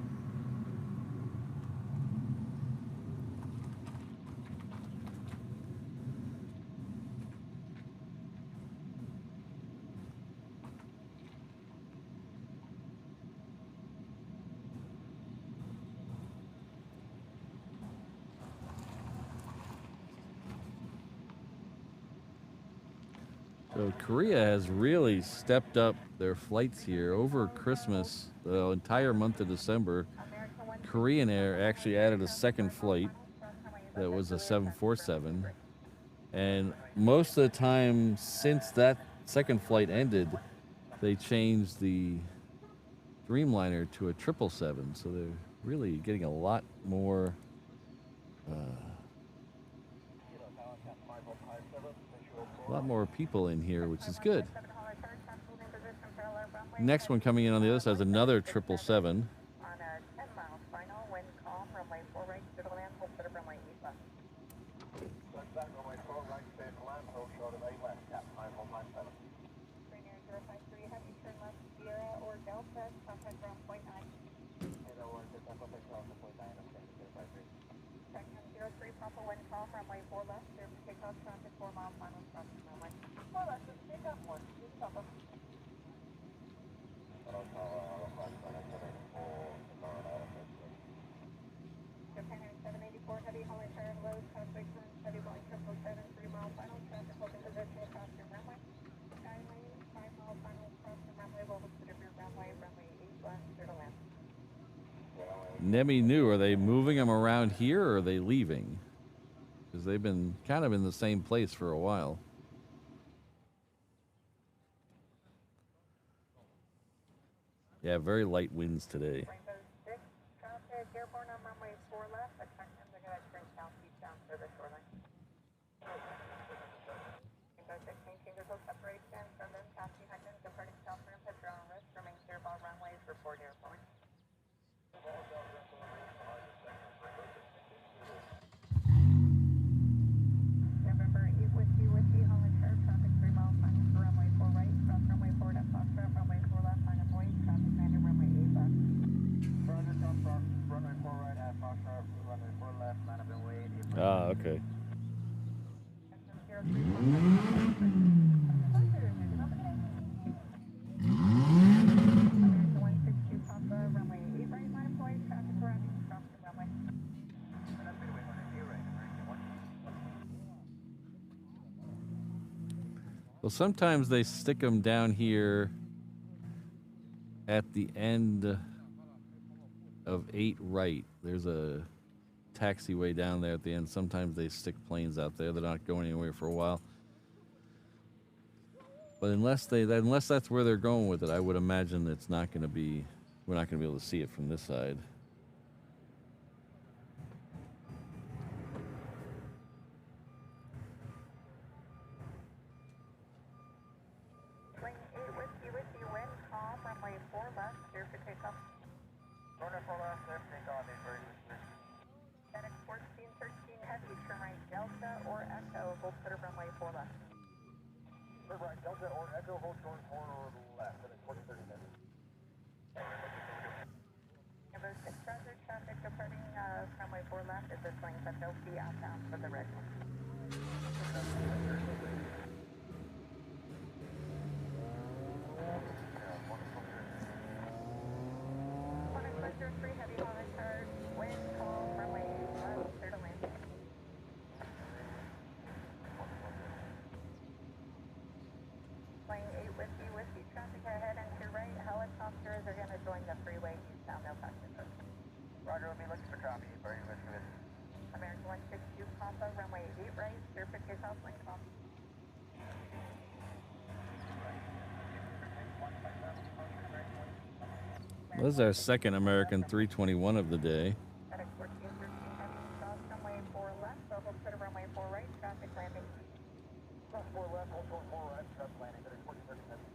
So Korea has really stepped up their flights here over Christmas. The entire month of December, Korean Air actually added a second flight that was a 747. And most of the time since that second flight ended, they changed the Dreamliner to a 777. So they're really getting a lot more people in here, which is good. Next one coming in on the other side is another 777. Nemi New, are they moving them around here or are they leaving? Because they've been kind of in the same place for a while. Yeah, very light winds today. Airborne on runway 4 left. Expect them to get southeastbound service shoreline. Rainbow 6 maintain visual separation from them. Taxi Hudson departing south rim. Picture on risk. Remain clear of all runways. Report Airborne. November 8 Whiskey, Holland Sharp. Traffic 3 miles minus for runway 4 right. Cross runway 4 at Foxtrot. Runway 4 left minus void. Traffic landing runway 8 left. Roger, cross runway 4 right at Foxtrot. Runway 4 left, line up and wait. Ah, okay. Well, sometimes they stick them down here at the end of 8 right. There's a taxiway down there at the end. Sometimes they stick planes out there. They're not going anywhere for a while. But unless that's where they're going with it, I would imagine it's not going to be, we're not going to be able to see it from this side. Delta or Echo, hold short 4 or left, and it's 30 minutes. Number 6, Roger, traffic departing runway 4 left at this lane, but no fee outbound for the red one. Heavy Holland Sharp, wind calm, runway left, clear to land. Plane 8 Whiskey, traffic ahead and to right. Helicopters are going to join the freeway eastbound, no passengers. Roger, let me look for copy. Very much for this. American 162 Papa, runway 8 right, surface takeoff, wind calm. This is our second American 321 of the day. FedEx 1413 heavy south, runway 4 left, so hold clear to runway 4 right, traffic landing. Cross 4 left, hold 4 right, traffic landing, FedEx 1413 heavy.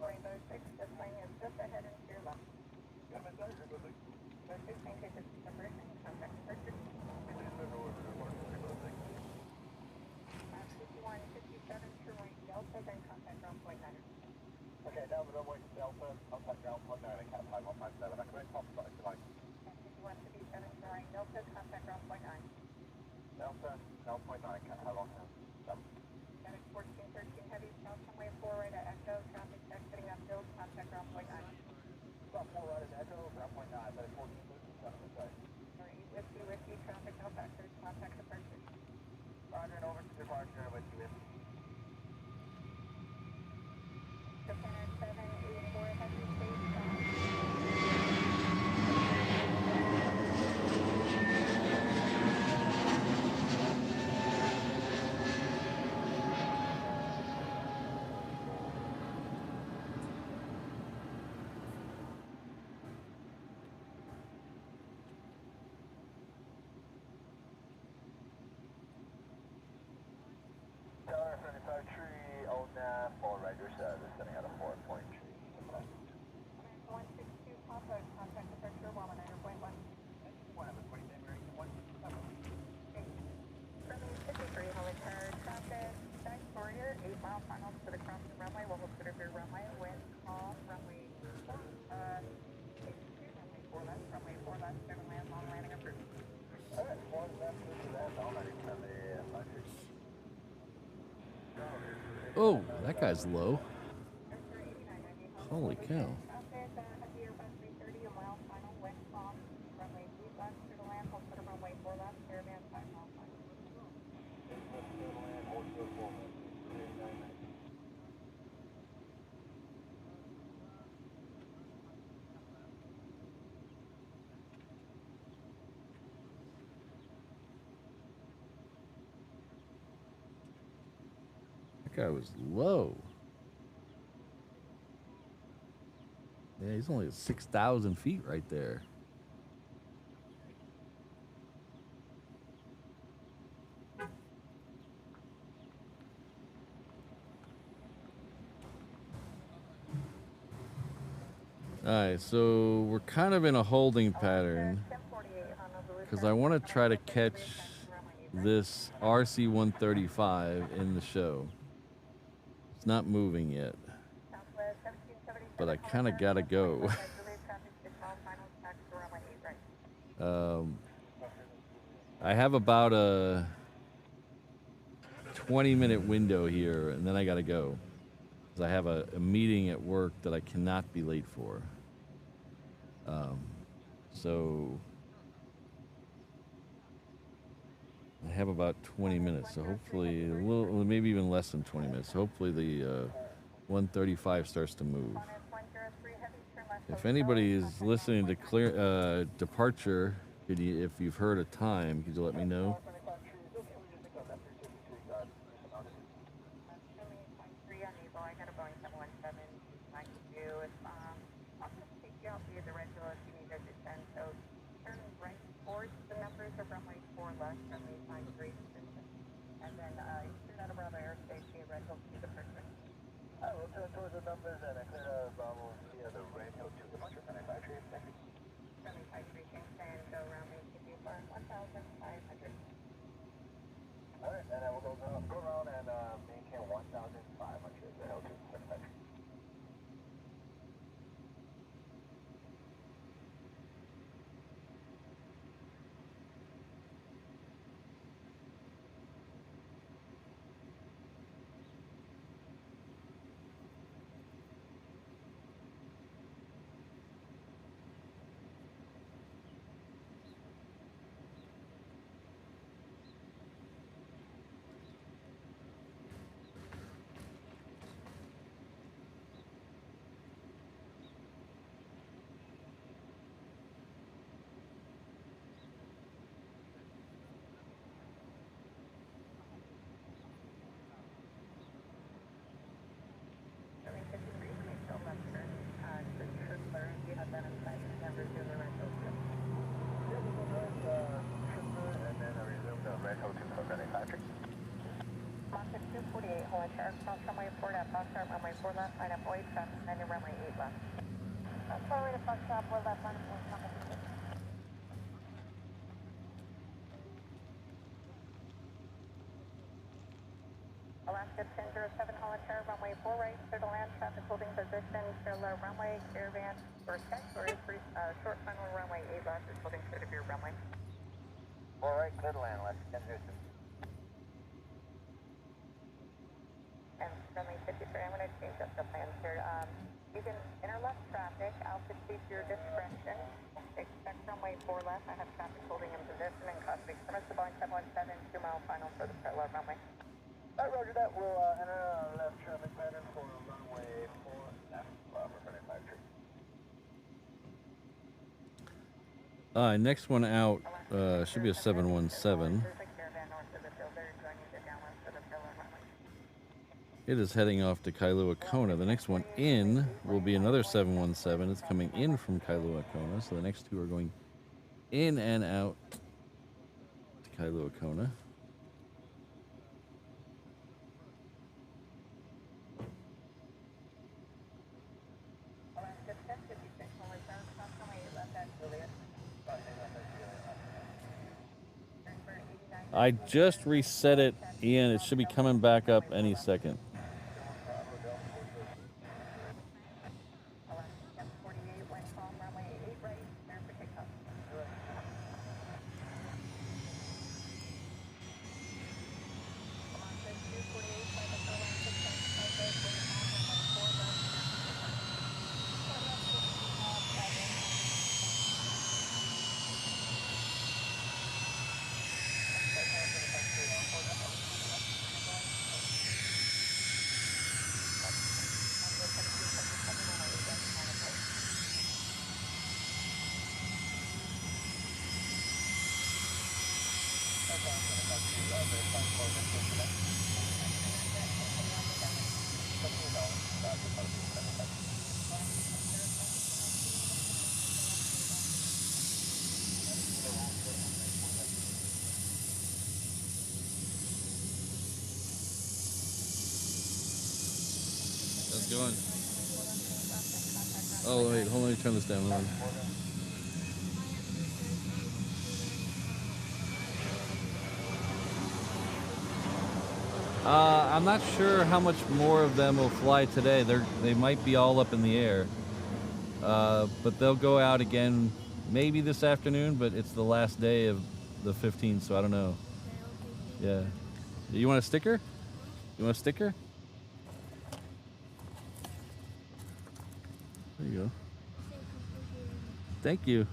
Boeing 06, this plane is just ahead and to your left. Got my tires, you're good. 06, maintain this separation, contact departure. 5157 to right Delta, then contact ground point 9. Okay, down the runway to Delta, contact ground point 9, and cap 5157. I can Pop-Tarts tonight. 5157 to right Delta, contact ground point 9. Delta, ground point 9, cap 5157. FedEx 1413 heavy south, runway 4 right at Echo, traffic exiting uphill, contact ground point 9. Cross 4 right at Echo, ground point 9, FedEx 1413, seven inside. Whiskey, traffic, no factors, contact departure. Roger, and over to departure with you. Japan 784 heavy stage Tower 35 tree, old nav, all right, your service, sending out a 4-point tree. 162 Papa, contact departure, Wyoming, 9.1. Friendly 53, Hawaiian traffic, Sky Courier, 8 mile final to the crossing runway, we'll hold clear your runway, wind, calm, runway 4, runway 4 left, runway 4 left, 7 land, long landing approved. Alright, 4 left, to that, all right, Oh, that guy's low. Holy cow. Traffic, Airbus 330, a mile final, wind, calm, runway 8 left, to the land, hold clear runway 4 left, caravan 5 mile final. That guy was low. Yeah, he's only at 6,000 feet right there. All right, so we're kind of in a holding pattern because I want to try to catch this RC-135 in the show. It's not moving yet, but I kind of gotta go. I have about a 20-minute window here, and then I gotta go because I have a meeting at work that I cannot be late for. So I have about 20 minutes, so hopefully a little, maybe even less than 20 minutes. So hopefully the 135 starts to move. If anybody is listening to clear departure, could you, if you've heard a time, could you let me know? Towards the numbers and I clear Bravo via the radio to departure 75 tree. 75 tree, and go around me to 1,500. Line up Boyd, traffic 90 runway 8 left. Runway to Foxtrot, 4 left, line up, number 6. Alaska 1007 Holland runway 4 right, clear to land, traffic holding position, clear low runway, caravan, or sky story, short final runway 8 left is holding clear to your runway. All right, clear to land, left 10 0. And friendly 53, I'm going to change up the plans here. You can enter left traffic, altitude to your discretion. Expect runway 4 left, I have traffic holding in position and cosmic premise to Boeing 717, 2 mile final for the parallel runway. All right, roger that. We'll enter left traffic pattern for runway 4 left for 5 Next one out should be a 717. It is heading off to Kailua Kona. The next one in will be another 717. It's coming in from Kailua Kona. So the next two are going in and out to Kailua Kona. I just reset it, Ian. It should be coming back up any second. How's it going? Oh, wait, hold on, let me turn this down. Hold on. I'm not sure how much more of them will fly today. They might be all up in the air. But they'll go out again maybe this afternoon, but it's the last day of the 15th, so I don't know. Yeah. You want a sticker? You want a sticker? There you go. Thank you.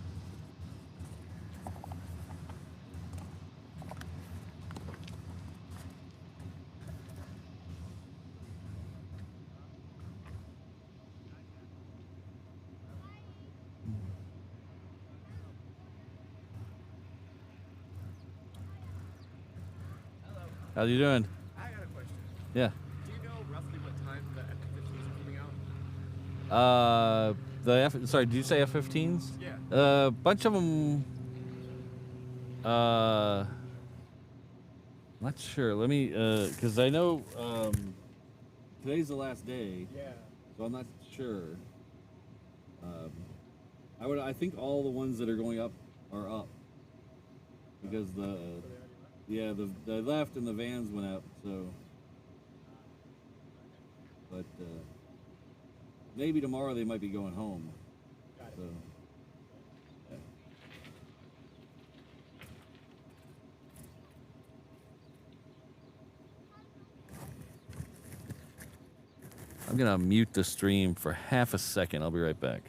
How you doing? I got a question. Yeah. Do you know roughly what time the F-15s are coming out? Sorry, did you say F-15s? Yeah. Bunch of them. Not sure. Let me, because I know today's the last day. Yeah. So I'm not sure. I think all the ones that are going up are up because the left and the vans went up. So, but maybe tomorrow they might be going home. Got it. So, yeah. I'm gonna mute the stream for half a second. I'll be right back.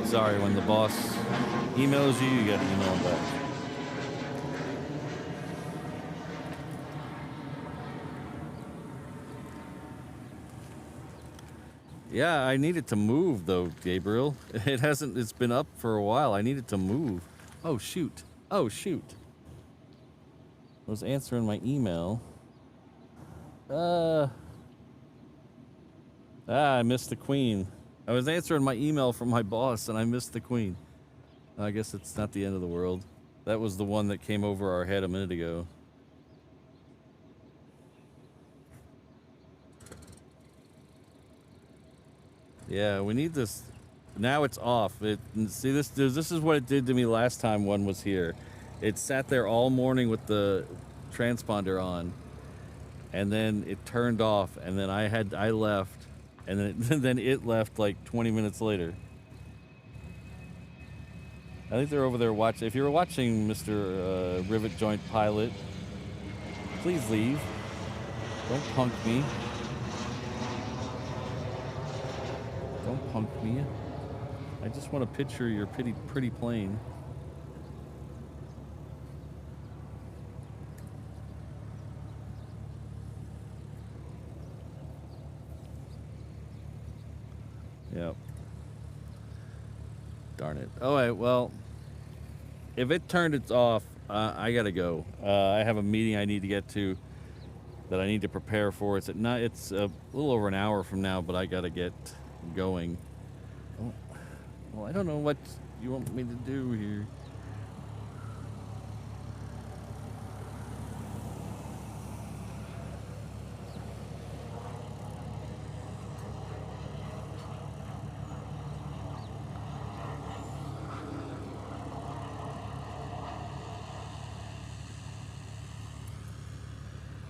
Sorry, when the boss emails you, you got to email him back. Yeah, I need it to move though, Gabriel. It hasn't. It's been up for a while. I need it to move. Oh shoot. Oh shoot. I was answering my email. I missed the queen. I was answering my email from my boss and I missed the queen. I guess it's not the end of the world. That was the one that came over our head a minute ago. Yeah, we need this. Now it's off. See, this is what it did to me last time one was here. It sat there all morning with the transponder on, and then it turned off, and then I left, and then it left like 20 minutes later. I think they're over there watching. If you're watching, Mr. Rivet Joint Pilot, please leave. Don't punk me. Don't punk me. I just want to picture your pretty plane. Yep. Darn it. All right, well, if it turned it off, I gotta go. I have a meeting I need to get to that I need to prepare for. It's a little over an hour from now, but I gotta get going. Oh, well, I don't know what you want me to do here.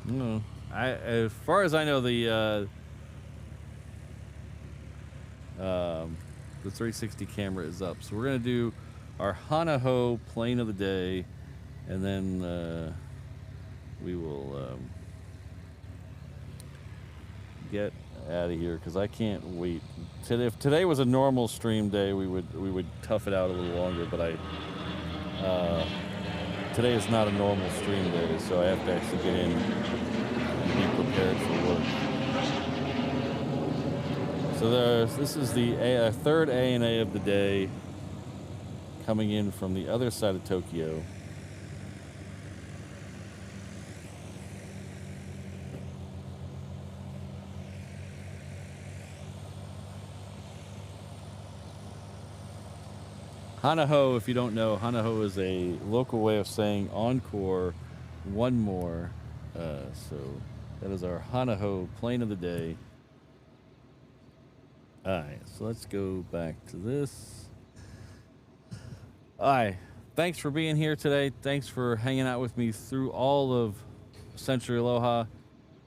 No, as far as I know, the 360 camera is up. So we're gonna do our Hanaho plane of the day, and then we will get out of here because I can't wait. If today was a normal stream day, we would tough it out a little longer. But today is not a normal stream day, so I have to actually get in and be prepared for work. So this is the third ANA of the day, coming in from the other side of Tokyo. Hanaho, if you don't know, Hanaho is a local way of saying encore, one more. So that is our Hanaho plane of the day. Alright, so let's go back to this. Alright, thanks for being here today. Thanks for hanging out with me through all of Sentry Aloha.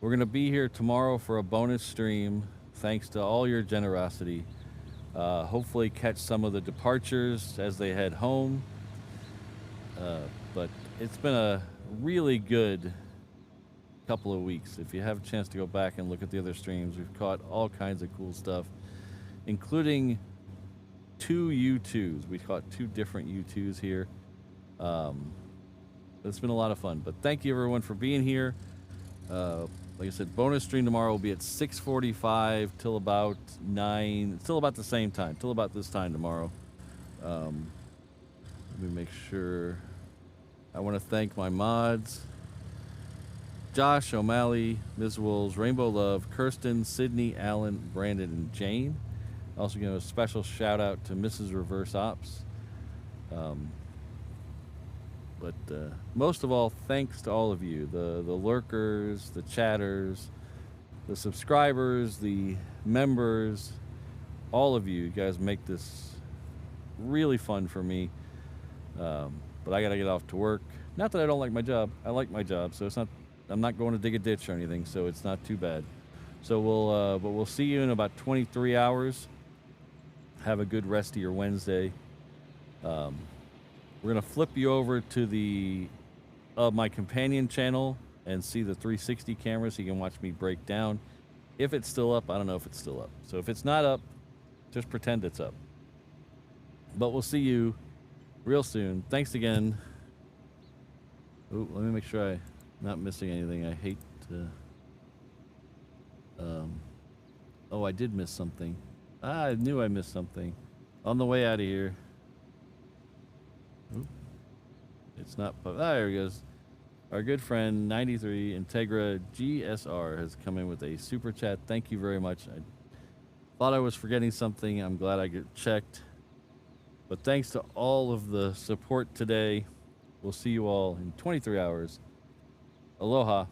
We're going to be here tomorrow for a bonus stream, thanks to all your generosity. Hopefully catch some of the departures as they head home. But it's been a really good couple of weeks. If you have a chance to go back and look at the other streams, we've caught all kinds of cool stuff, including 2 U-2s. We caught 2 different U-2s here. It's been a lot of fun. But thank you everyone for being here. Like I said, bonus stream tomorrow will be at 6:45 till about 9, till about the same time, till about this time tomorrow. Let me make sure. I want to thank my mods: Josh, O'Malley, Ms. Wolves, Rainbow Love, Kirsten, Sydney, Alan, Brandon, and Jane. Also give a special shout out to Mrs. Reverse Ops. But most of all, thanks to all of you, the lurkers, the chatters, the subscribers, the members, all of you. You guys make this really fun for me. But I got to get off to work. Not that I don't like my job. I like my job, so it's not. I'm not going to dig a ditch or anything, so it's not too bad. So we'll see you in about 23 hours. Have a good rest of your Wednesday. We're going to flip you over to my companion channel and see the 360 camera so you can watch me break down. If it's still up, I don't know if it's still up. So if it's not up, just pretend it's up. But we'll see you real soon. Thanks again. Ooh, let me make sure I'm not missing anything. I hate to... oh, I did miss something. I knew I missed something. On the way out of here. Oop. It's not. There he goes. Our good friend 93 Integra GSR has come in with a super chat. Thank you very much. I thought I was forgetting something. I'm glad I got checked. But thanks to all of the support today. We'll see you all in 23 hours. Aloha.